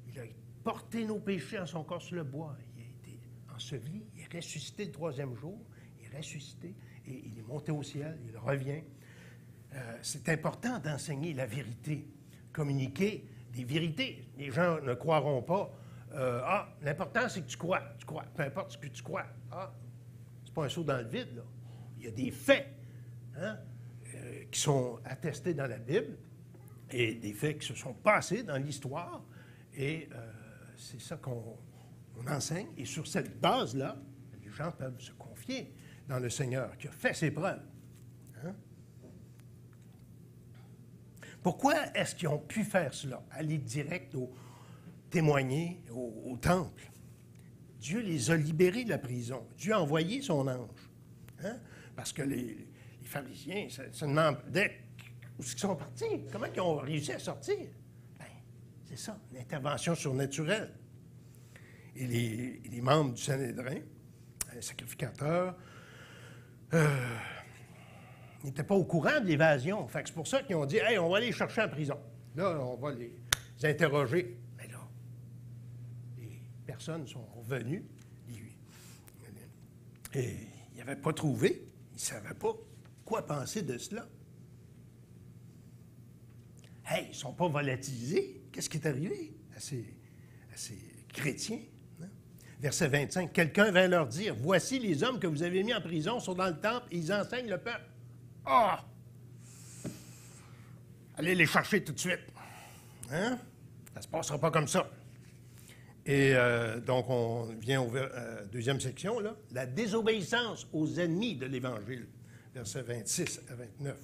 Il a porté nos péchés en son corps sur le bois. Il a été enseveli. Il est ressuscité le 3e jour. Il est ressuscité et il est monté au ciel. Il revient. C'est important d'enseigner la vérité, communiquer des vérités. Les gens ne croiront pas. L'important, c'est que tu crois. Tu crois. Peu importe ce que tu crois. C'est pas un saut dans le vide, là. Il y a des faits qui sont attestés dans la Bible et des faits qui se sont passés dans l'histoire. Et c'est ça qu'on enseigne. Et sur cette base-là, les gens peuvent se confier dans le Seigneur qui a fait ses preuves. Pourquoi est-ce qu'ils ont pu faire cela? Aller direct témoigner au temple. Dieu les a libérés de la prison. Dieu a envoyé son ange. Parce que les pharisiens se demandaient où ils sont partis. Comment ils ont réussi à sortir? Bien, c'est ça, une intervention surnaturelle. Et les membres du Sanhédrin, les sacrificateurs, n'étaient pas au courant de l'évasion. Fait que c'est pour ça qu'ils ont dit « Hey, on va les chercher en prison. Là, on va les interroger. » Mais là, les personnes sont revenues. Et ils n'avaient pas trouvé. Ils ne savaient pas quoi penser de cela. Hey, ils ne sont pas volatilisés. Qu'est-ce qui est arrivé à ces chrétiens? Verset 25. Quelqu'un vint leur dire, « Voici les hommes que vous avez mis en prison sont dans le temple et ils enseignent le peuple. » Ah! Allez les chercher tout de suite. Ça ne se passera pas comme ça. Et donc, on vient au deuxième section, là. La désobéissance aux ennemis de l'Évangile, versets 26 à 29.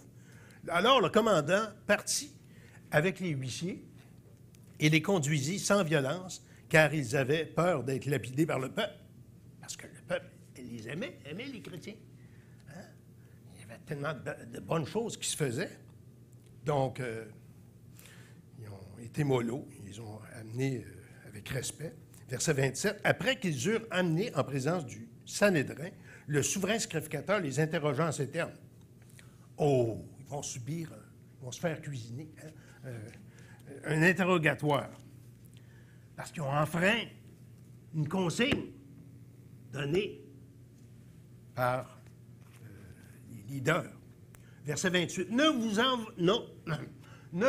Alors, le commandant partit avec les huissiers et les conduisit sans violence, car ils avaient peur d'être lapidés par le peuple. Parce que le peuple les aimait les chrétiens. Il y avait tellement de bonnes choses qui se faisaient. Donc, ils ont été mollos, ils les ont amenés avec respect. Verset 27. Après qu'ils eurent amené en présence du Sanhédrin, le souverain sacrificateur les interrogea en ces termes. Oh, ils vont subir, ils vont se faire cuisiner un interrogatoire. Parce qu'ils ont enfreint une consigne donnée par les leaders. Verset 28. Ne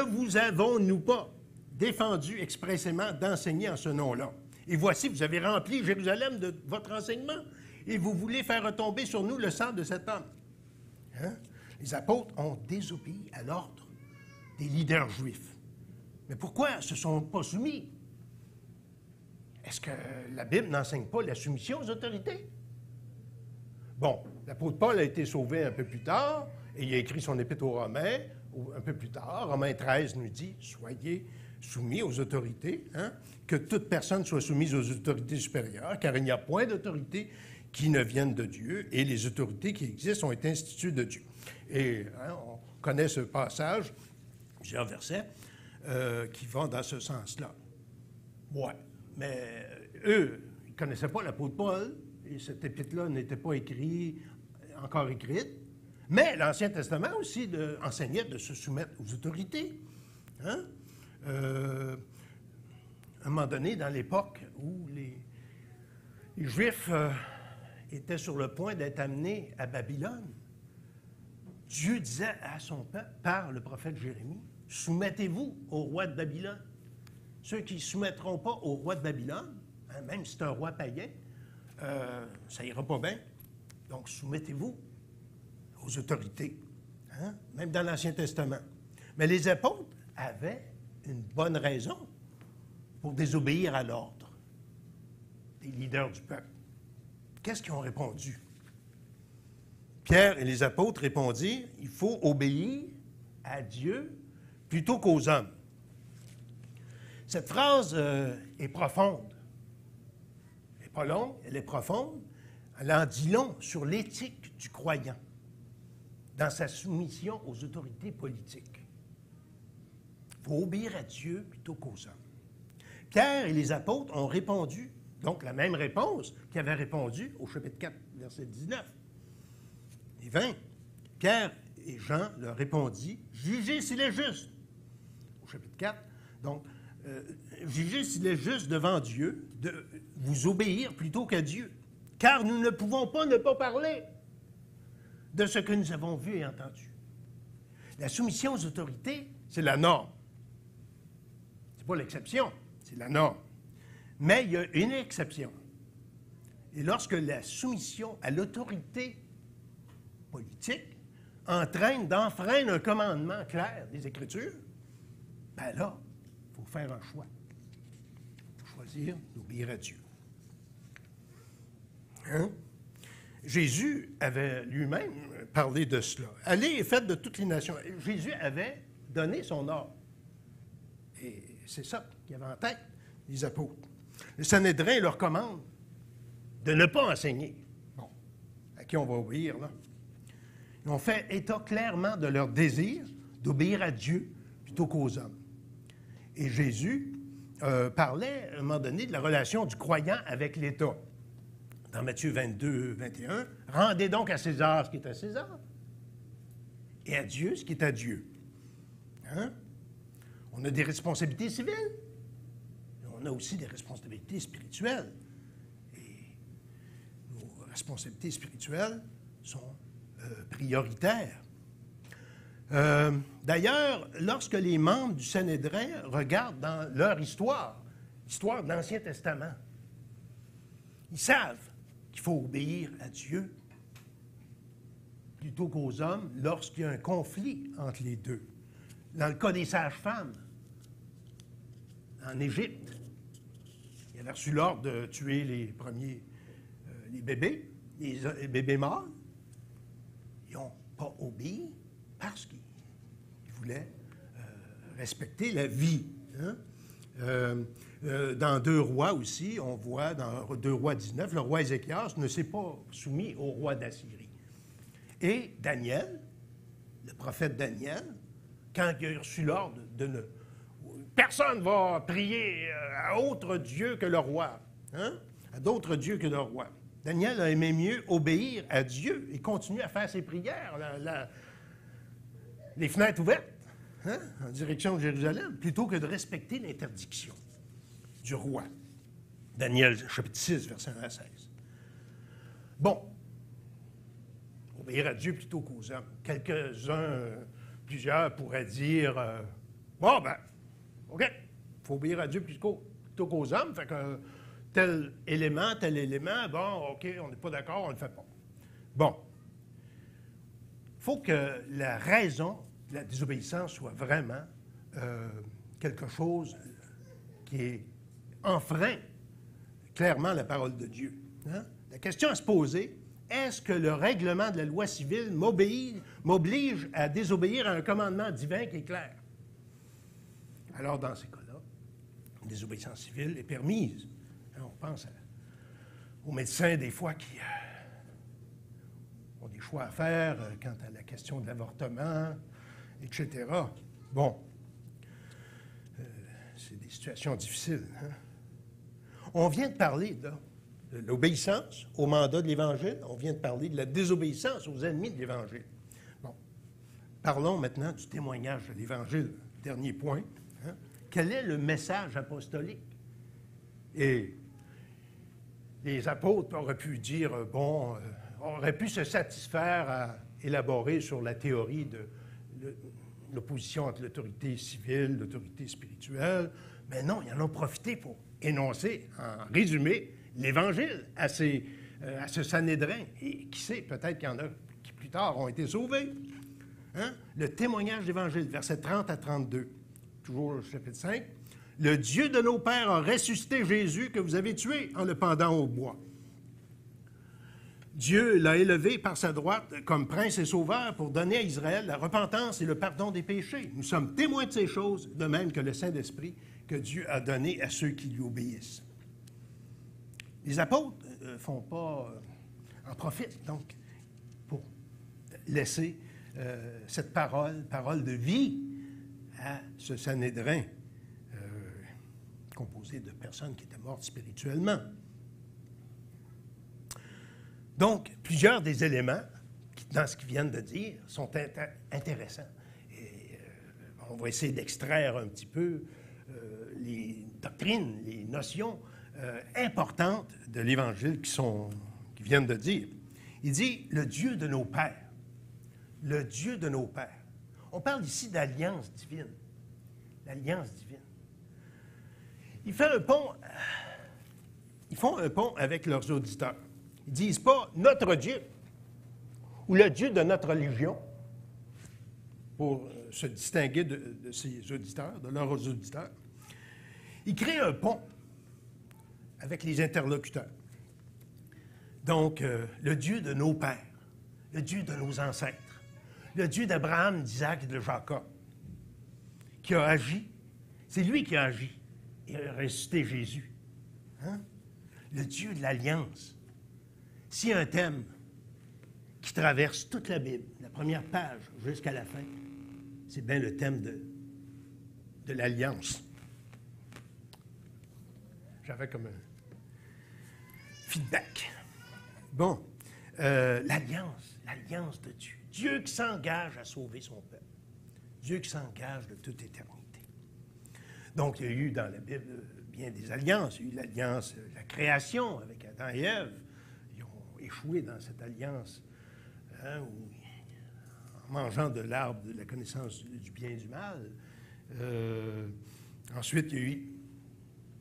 vous avons-nous pas défendu expressément d'enseigner en ce nom-là? Et voici, vous avez rempli Jérusalem de votre enseignement et vous voulez faire retomber sur nous le sang de cet homme. Les apôtres ont désobéi à l'ordre des leaders juifs. Mais pourquoi ils ne se sont pas soumis? Est-ce que la Bible n'enseigne pas la soumission aux autorités? Bon, l'apôtre Paul a été sauvé un peu plus tard, et il a écrit son épître aux Romains un peu plus tard. Romains 13 nous dit « Soyez soumis aux autorités, que toute personne soit soumise aux autorités supérieures, car il n'y a point d'autorité qui ne vienne de Dieu, et les autorités qui existent ont été instituées de Dieu. » Et on connaît ce passage, plusieurs versets, qui vont dans ce sens-là. Ouais. Mais eux, ils ne connaissaient pas l'apôtre Paul, et cette épître-là n'était pas encore écrite. Mais l'Ancien Testament aussi enseignait de se soumettre aux autorités. À un moment donné, dans l'époque où les Juifs étaient sur le point d'être amenés à Babylone, Dieu disait à son peuple, par le prophète Jérémie, « Soumettez-vous au roi de Babylone. » Ceux qui ne se soumettront pas au roi de Babylone, même si c'est un roi païen, ça ira pas bien. Donc, soumettez-vous aux autorités, même dans l'Ancien Testament. Mais les apôtres avaient une bonne raison pour désobéir à l'ordre des leaders du peuple. Qu'est-ce qu'ils ont répondu? Pierre et les apôtres répondirent, il faut obéir à Dieu plutôt qu'aux hommes. Cette phrase est profonde. Elle n'est pas longue, elle est profonde. Elle en dit long sur l'éthique du croyant dans sa soumission aux autorités politiques. Il faut obéir à Dieu plutôt qu'aux hommes. Pierre et les apôtres ont répondu, donc la même réponse qu'ils avaient répondu au chapitre 4, verset 19 et 20. Pierre et Jean leur répondit, « Jugez s'il est juste. » Au chapitre 4, donc, jugez s'il est juste devant Dieu de vous obéir plutôt qu'à Dieu, car nous ne pouvons pas ne pas parler de ce que nous avons vu et entendu. La soumission aux autorités, c'est la norme. Ce n'est pas l'exception, c'est la norme. Mais il y a une exception. Et lorsque la soumission à l'autorité politique entraîne d'enfreindre un commandement clair des Écritures, bien là, il faut faire un choix. Il faut choisir d'obéir à Dieu. Hein? Jésus avait lui-même parlé de cela. Allez et faites de toutes les nations. Jésus avait donné son ordre. Et c'est ça qu'il avait en tête, les apôtres. Le Sanhédrin leur commande de ne pas enseigner. Bon, à qui on va obéir, là? Ils ont fait état clairement de leur désir d'obéir à Dieu plutôt qu'aux hommes. Et Jésus parlait, à un moment donné, de la relation du croyant avec l'État. Dans Matthieu 22, 21, « Rendez donc à César ce qui est à César, et à Dieu ce qui est à Dieu. » Hein? On a des responsabilités civiles, mais on a aussi des responsabilités spirituelles. Et nos responsabilités spirituelles sont prioritaires. D'ailleurs, lorsque les membres du Sanhédrin regardent dans leur histoire de l'Ancien Testament, ils savent qu'il faut obéir à Dieu plutôt qu'aux hommes lorsqu'il y a un conflit entre les deux. Dans le cas des sages-femmes, en Égypte, ils avaient reçu l'ordre de tuer les premiers les bébés, les bébés morts. Ils n'ont pas obéi parce qu'ils voulaient respecter la vie. Hein? Dans 2 Rois aussi, on voit dans 2 Rois 19, le roi Ézéchias ne s'est pas soumis au roi d'Assyrie. Et Daniel, le prophète Daniel, quand il a reçu l'ordre de ne... Personne ne va prier à autre Dieu que le roi, hein? À d'autres dieux que le roi. Daniel a aimé mieux obéir à Dieu et continuer à faire ses prières, les fenêtres ouvertes, hein? En direction de Jérusalem, plutôt que de respecter l'interdiction du roi. Daniel, chapitre 6, verset 1 à 16. Bon, obéir à Dieu plutôt qu'aux hommes. Plusieurs pourraient dire, bon, ben, OK, il faut obéir à Dieu plutôt qu'aux hommes, fait que tel élément, bon, OK, on n'est pas d'accord, on ne le fait pas. Bon, il faut que la raison de la désobéissance soit vraiment quelque chose qui enfreint clairement la parole de Dieu. Hein? La question à se poser, est-ce que le règlement de la loi civile m'oblige à désobéir à un commandement divin qui est clair? Alors, dans ces cas-là, une désobéissance civile est permise. On pense aux médecins, des fois, qui ont des choix à faire quant à la question de l'avortement, etc. Bon, c'est des situations difficiles. Hein? On vient de parler là, de l'obéissance au mandat de l'Évangile. On vient de parler de la désobéissance aux ennemis de l'Évangile. Bon, parlons maintenant du témoignage de l'Évangile. Dernier point. Hein? Quel est le message apostolique? Et les apôtres auraient pu dire, auraient pu se satisfaire à élaborer sur la théorie de l'opposition entre l'autorité civile, l'autorité spirituelle, mais non, ils en ont profité pour énoncer, en résumé, l'Évangile à ce Sanhédrin. Et qui sait, peut-être qu'il y en a qui plus tard ont été sauvés. Hein? Le témoignage de l'Évangile, versets 30 à 32, toujours au chapitre 5. « Le Dieu de nos pères a ressuscité Jésus que vous avez tué en le pendant au bois. Dieu l'a élevé par sa droite comme prince et sauveur pour donner à Israël la repentance et le pardon des péchés. Nous sommes témoins de ces choses, de même que le Saint-Esprit que Dieu a donné à ceux qui lui obéissent. » Les apôtres en profitent donc pour laisser cette parole de vie à ce Sanhédrin, composé de personnes qui étaient mortes spirituellement. Donc, plusieurs des éléments dans ce qu'ils viennent de dire sont intéressants. Et on va essayer d'extraire un petit peu les doctrines, les notions importantes de l'Évangile qui viennent de dire. Il dit « le Dieu de nos pères ». Le Dieu de nos pères. On parle ici d'alliance divine. L'alliance divine. Ils font un pont avec leurs auditeurs. Ils ne disent pas « notre Dieu » ou « le Dieu de notre religion » pour se distinguer de ses auditeurs, de leurs auditeurs. Ils créent un pont avec les interlocuteurs. Donc, le Dieu de nos pères, le Dieu de nos ancêtres, le Dieu d'Abraham, d'Isaac et de Jacob, qui a agi, c'est lui qui a agi et a ressuscité Jésus. Hein? Le Dieu de l'Alliance. S'il y a un thème qui traverse toute la Bible, la première page jusqu'à la fin, c'est bien le thème de l'Alliance. J'avais comme un feedback. Bon, l'alliance de Dieu. Dieu qui s'engage à sauver son peuple. Dieu qui s'engage de toute éternité. Donc, il y a eu dans la Bible bien des alliances. Il y a eu l'alliance de la création avec Adam et Ève. Ils ont échoué dans cette alliance en mangeant de l'arbre de la connaissance du bien et du mal. Ensuite, il y a eu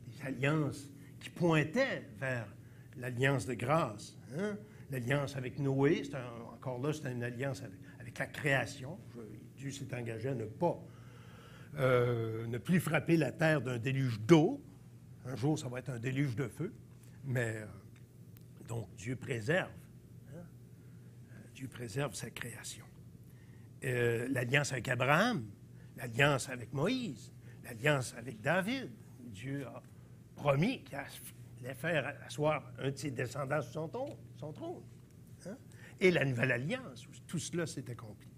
des alliances qui pointaient vers l'alliance de grâce. Hein? L'alliance avec Noé, encore là, c'était une alliance avec la création. Dieu s'est engagé à ne plus frapper la terre d'un déluge d'eau. Un jour, ça va être un déluge de feu. Mais, donc, Dieu préserve. Hein? Dieu préserve sa création. L'alliance avec Abraham, l'alliance avec Moïse, l'alliance avec David. Dieu a promis qu'il allait faire asseoir un de ses descendants sur son trône. Hein? Et la nouvelle alliance, où tout cela s'est accompli.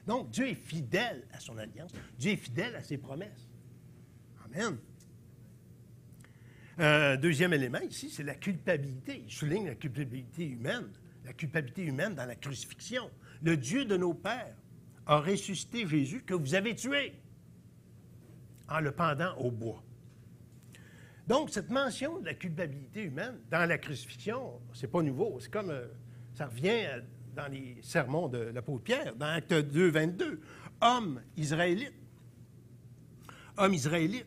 Donc, Dieu est fidèle à son alliance. Dieu est fidèle à ses promesses. Amen. Deuxième élément ici, c'est la culpabilité. Il souligne la culpabilité humaine. La culpabilité humaine dans la crucifixion. Le Dieu de nos pères a ressuscité Jésus que vous avez tué en le pendant au bois. Donc, cette mention de la culpabilité humaine dans la crucifixion, c'est pas nouveau. C'est comme, ça revient dans les sermons de l'apôtre Pierre, dans Acte 2, 22. Homme israélite,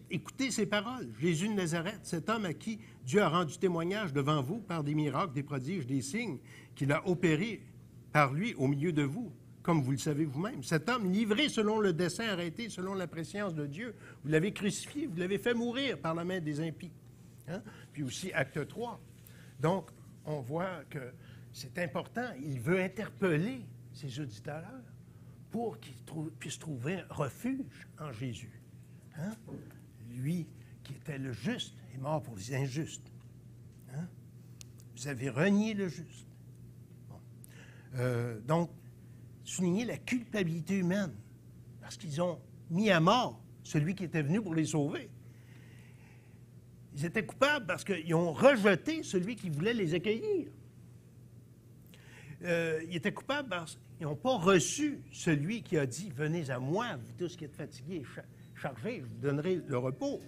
écoutez ces paroles. Jésus de Nazareth, cet homme à qui Dieu a rendu témoignage devant vous par des miracles, des prodiges, des signes qu'il a opérés par lui au milieu de vous, comme vous le savez vous-même. Cet homme, livré selon le dessein arrêté, selon la prescience de Dieu, vous l'avez crucifié, vous l'avez fait mourir par la main des impies. Hein? Puis aussi, acte 3. Donc, on voit que c'est important. Il veut interpeller ses auditeurs pour qu'ils puissent trouver un refuge en Jésus. Hein? Lui qui était le juste est mort pour les injustes. Hein? Vous avez renié le juste. Bon. Donc, souligner la culpabilité humaine, parce qu'ils ont mis à mort celui qui était venu pour les sauver. Ils étaient coupables parce qu'ils ont rejeté celui qui voulait les accueillir. Ils étaient coupables parce qu'ils n'ont pas reçu celui qui a dit « Venez à moi, vous tous qui êtes fatigués et chargés, je vous donnerai le repos. »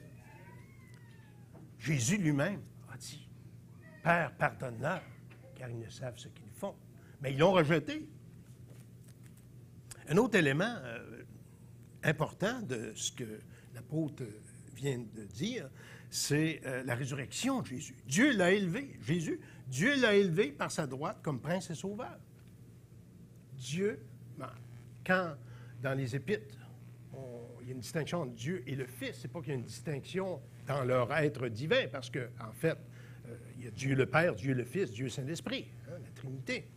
Jésus lui-même a dit « Père, pardonne-leur, car ils ne savent ce qu'ils font. » Mais ils l'ont rejeté. Un autre élément important de ce que l'apôtre vient de dire, c'est la résurrection de Jésus. Dieu l'a élevé, Jésus, Dieu l'a élevé par sa droite comme prince et sauveur. Dieu, quand dans les Épîtres, il y a une distinction entre Dieu et le Fils, c'est pas qu'il y a une distinction dans leur être divin, parce qu'en fait, il y a Dieu le Père, Dieu le Fils, Dieu Saint-Esprit, hein, la Trinité.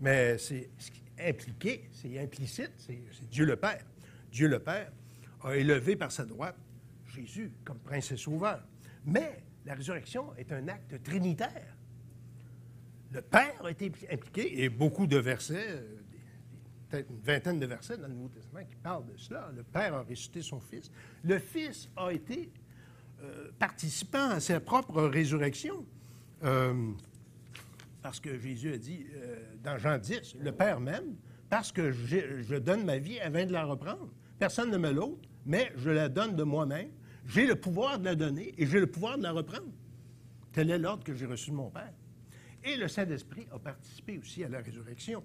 Mais c'est impliqué, c'est implicite, c'est Dieu le Père. Dieu le Père a élevé par sa droite Jésus comme prince et sauveur. Mais la résurrection est un acte trinitaire. Le Père a été impliqué, et beaucoup de versets, peut-être une vingtaine de versets dans le Nouveau Testament qui parlent de cela. Le Père a ressuscité son Fils. Le Fils a été participant à sa propre résurrection. Parce que Jésus a dit dans Jean 10, le Père m'aime parce que je donne ma vie afin de la reprendre. Personne ne me l'ôte, mais je la donne de moi-même. J'ai le pouvoir de la donner et j'ai le pouvoir de la reprendre. Tel est l'ordre que j'ai reçu de mon Père. Et le Saint-Esprit a participé aussi à la résurrection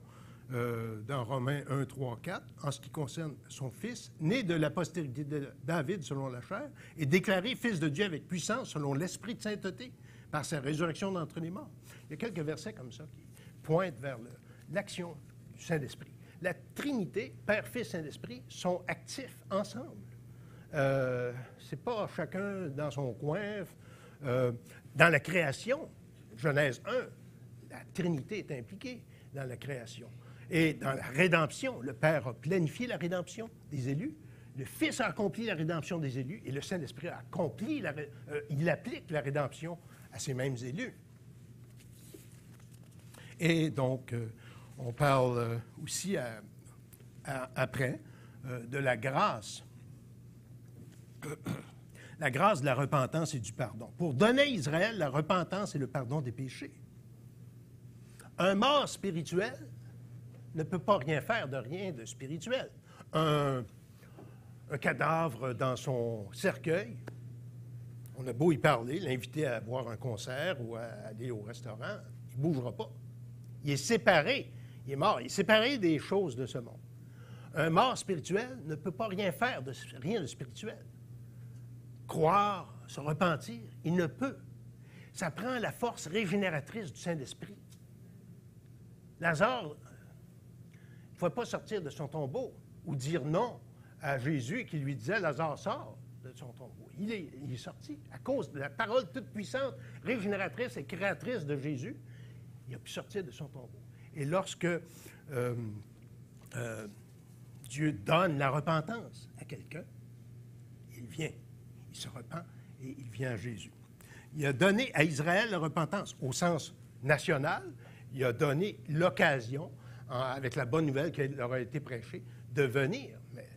dans Romains 1, 3, 4, en ce qui concerne son Fils, né de la postérité de David selon la chair, et déclaré Fils de Dieu avec puissance selon l'Esprit de sainteté, par sa résurrection d'entre les morts. Il y a quelques versets comme ça qui pointent vers l'action du Saint-Esprit. La Trinité, Père, Fils, Saint-Esprit, sont actifs ensemble. C'est pas chacun dans son coin. Dans la création, Genèse 1, la Trinité est impliquée dans la création. Et dans la rédemption, le Père a planifié la rédemption des élus, le Fils a accompli la rédemption des élus et le Saint-Esprit a accompli, il applique la rédemption à ces mêmes élus. Et donc, on parle aussi après de la grâce. La grâce de la repentance et du pardon. Pour donner à Israël la repentance et le pardon des péchés. Un mort spirituel ne peut pas rien faire de rien de spirituel. Un cadavre dans son cercueil, on a beau y parler, l'inviter à voir un concert ou à aller au restaurant, il ne bougera pas. Il est séparé, il est mort, il est séparé des choses de ce monde. Un mort spirituel ne peut pas rien faire, rien de spirituel. Croire, se repentir, il ne peut. Ça prend la force régénératrice du Saint-Esprit. Lazare ne pouvait pas sortir de son tombeau ou dire non à Jésus qui lui disait « Lazare, sort de son tombeau ». Il est sorti à cause de la parole toute puissante, régénératrice et créatrice de Jésus. Il a pu sortir de son tombeau. Et lorsque Dieu donne la repentance à quelqu'un, il vient, il se repent et il vient à Jésus. Il a donné à Israël la repentance au sens national. Il a donné l'occasion, avec la bonne nouvelle qui leur a été prêchée, de venir. Mais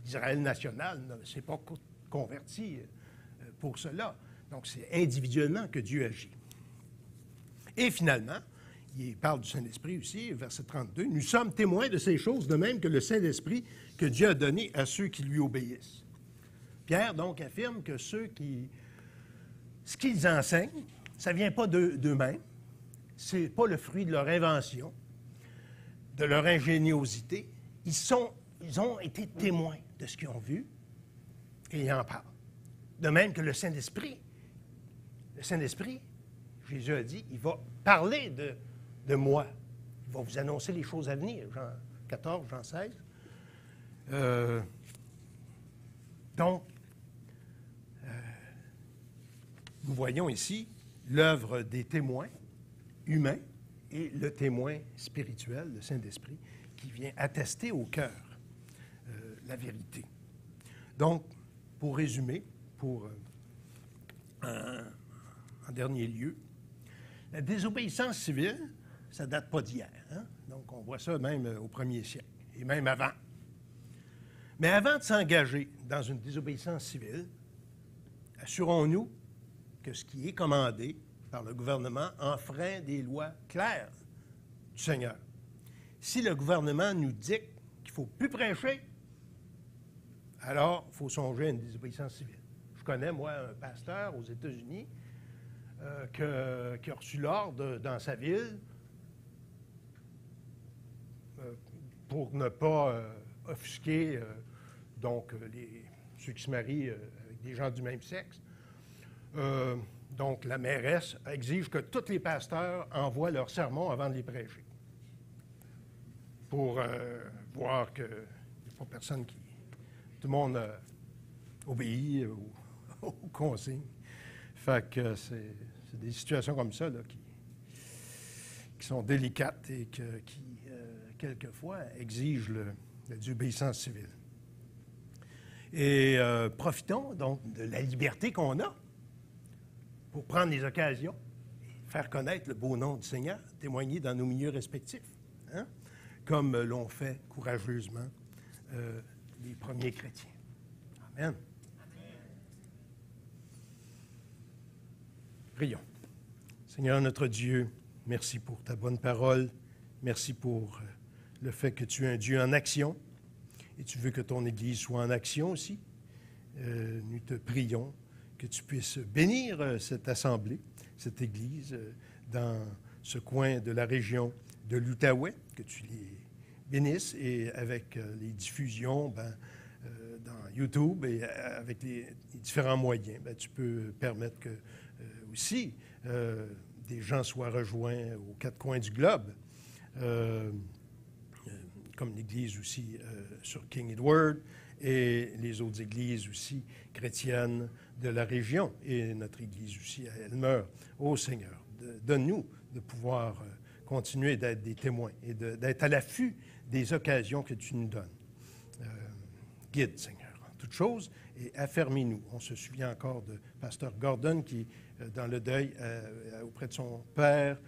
Israël national ne s'est pas converti pour cela. Donc, c'est individuellement que Dieu agit. Et finalement, il parle du Saint-Esprit aussi, verset 32, « Nous sommes témoins de ces choses, de même que le Saint-Esprit que Dieu a donné à ceux qui lui obéissent. » Pierre, donc, affirme que ce qu'ils enseignent, ça ne vient pas d'eux-mêmes, ce n'est pas le fruit de leur invention, de leur ingéniosité. Ils ont été témoins de ce qu'ils ont vu et ils en parlent. De même que le Saint-Esprit. Le Saint-Esprit, Jésus a dit, il va parler de moi. Il va vous annoncer les choses à venir. Jean 14, Jean 16. Donc, nous voyons ici l'œuvre des témoins humains et le témoin spirituel, le Saint-Esprit, qui vient attester au cœur la vérité. Donc, pour résumer, en dernier lieu, la désobéissance civile, ça ne date pas d'hier. Hein? Donc, on voit ça même au 1er siècle, et même avant. Mais avant de s'engager dans une désobéissance civile, assurons-nous que ce qui est commandé par le gouvernement enfreint des lois claires du Seigneur. Si le gouvernement nous dit qu'il ne faut plus prêcher, alors il faut songer à une désobéissance civile. Je connais, moi, un pasteur aux États-Unis qui a reçu l'ordre dans sa ville pour ne pas offusquer ceux qui se marient avec des gens du même sexe. Donc, la mairesse exige que tous les pasteurs envoient leurs sermons avant de les prêcher pour voir qu'il n'y a pas personne qui... Tout le monde obéit aux consignes. Fait que c'est des situations comme ça là, qui sont délicates et qui, quelquefois, exigent la désobéissance civile. Et profitons donc de la liberté qu'on a pour prendre les occasions, faire connaître le beau nom du Seigneur, témoigner dans nos milieux respectifs. Hein? comme l'ont fait courageusement les premiers chrétiens. Amen. Prions. Seigneur notre Dieu, merci pour ta bonne parole. Merci pour le fait que tu es un Dieu en action et tu veux que ton Église soit en action aussi. Nous te prions que tu puisses bénir cette assemblée, cette Église, dans ce coin de la région de l'Outaouais, que tu les bénisses et avec les diffusions dans YouTube et avec les différents moyens, tu peux permettre que aussi des gens soient rejoints aux quatre coins du globe, comme l'Église aussi sur King Edward et les autres églises aussi chrétiennes de la région et notre Église aussi à Elmer. Ô Seigneur, donne-nous de pouvoir continuer d'être des témoins et d'être à l'affût des occasions que tu nous donnes. Guide, Seigneur, en toutes choses et affermis-nous. On se souvient encore de Pasteur Gordon qui, dans le deuil auprès de son père,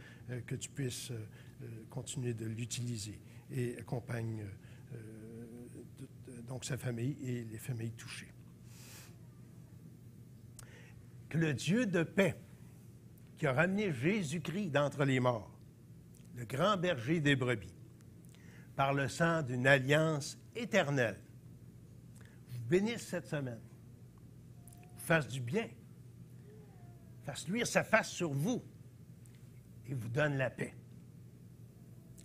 que tu puisses continuer de l'utiliser et accompagne donc sa famille et les familles touchées. Que le Dieu de paix, qui a ramené Jésus-Christ d'entre les morts, le grand berger des brebis, par le sang d'une alliance éternelle, vous bénisse cette semaine, vous fasse du bien, fasse luire sa face sur vous et vous donne la paix.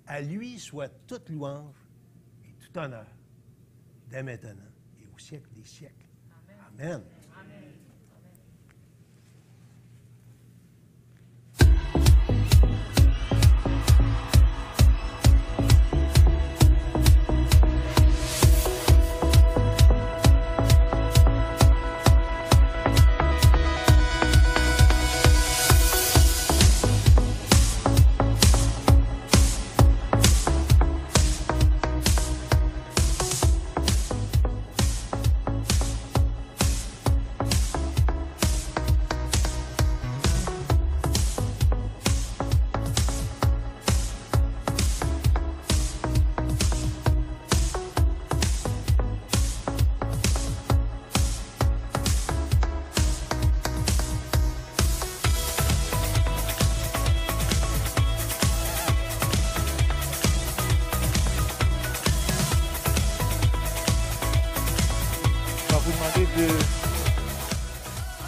À lui soit toute louange et tout honneur, dès maintenant et au siècle des siècles. Amen. Amen.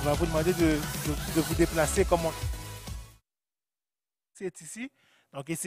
On va vous demander de vous déplacer comme c'est ici. Donc, ici,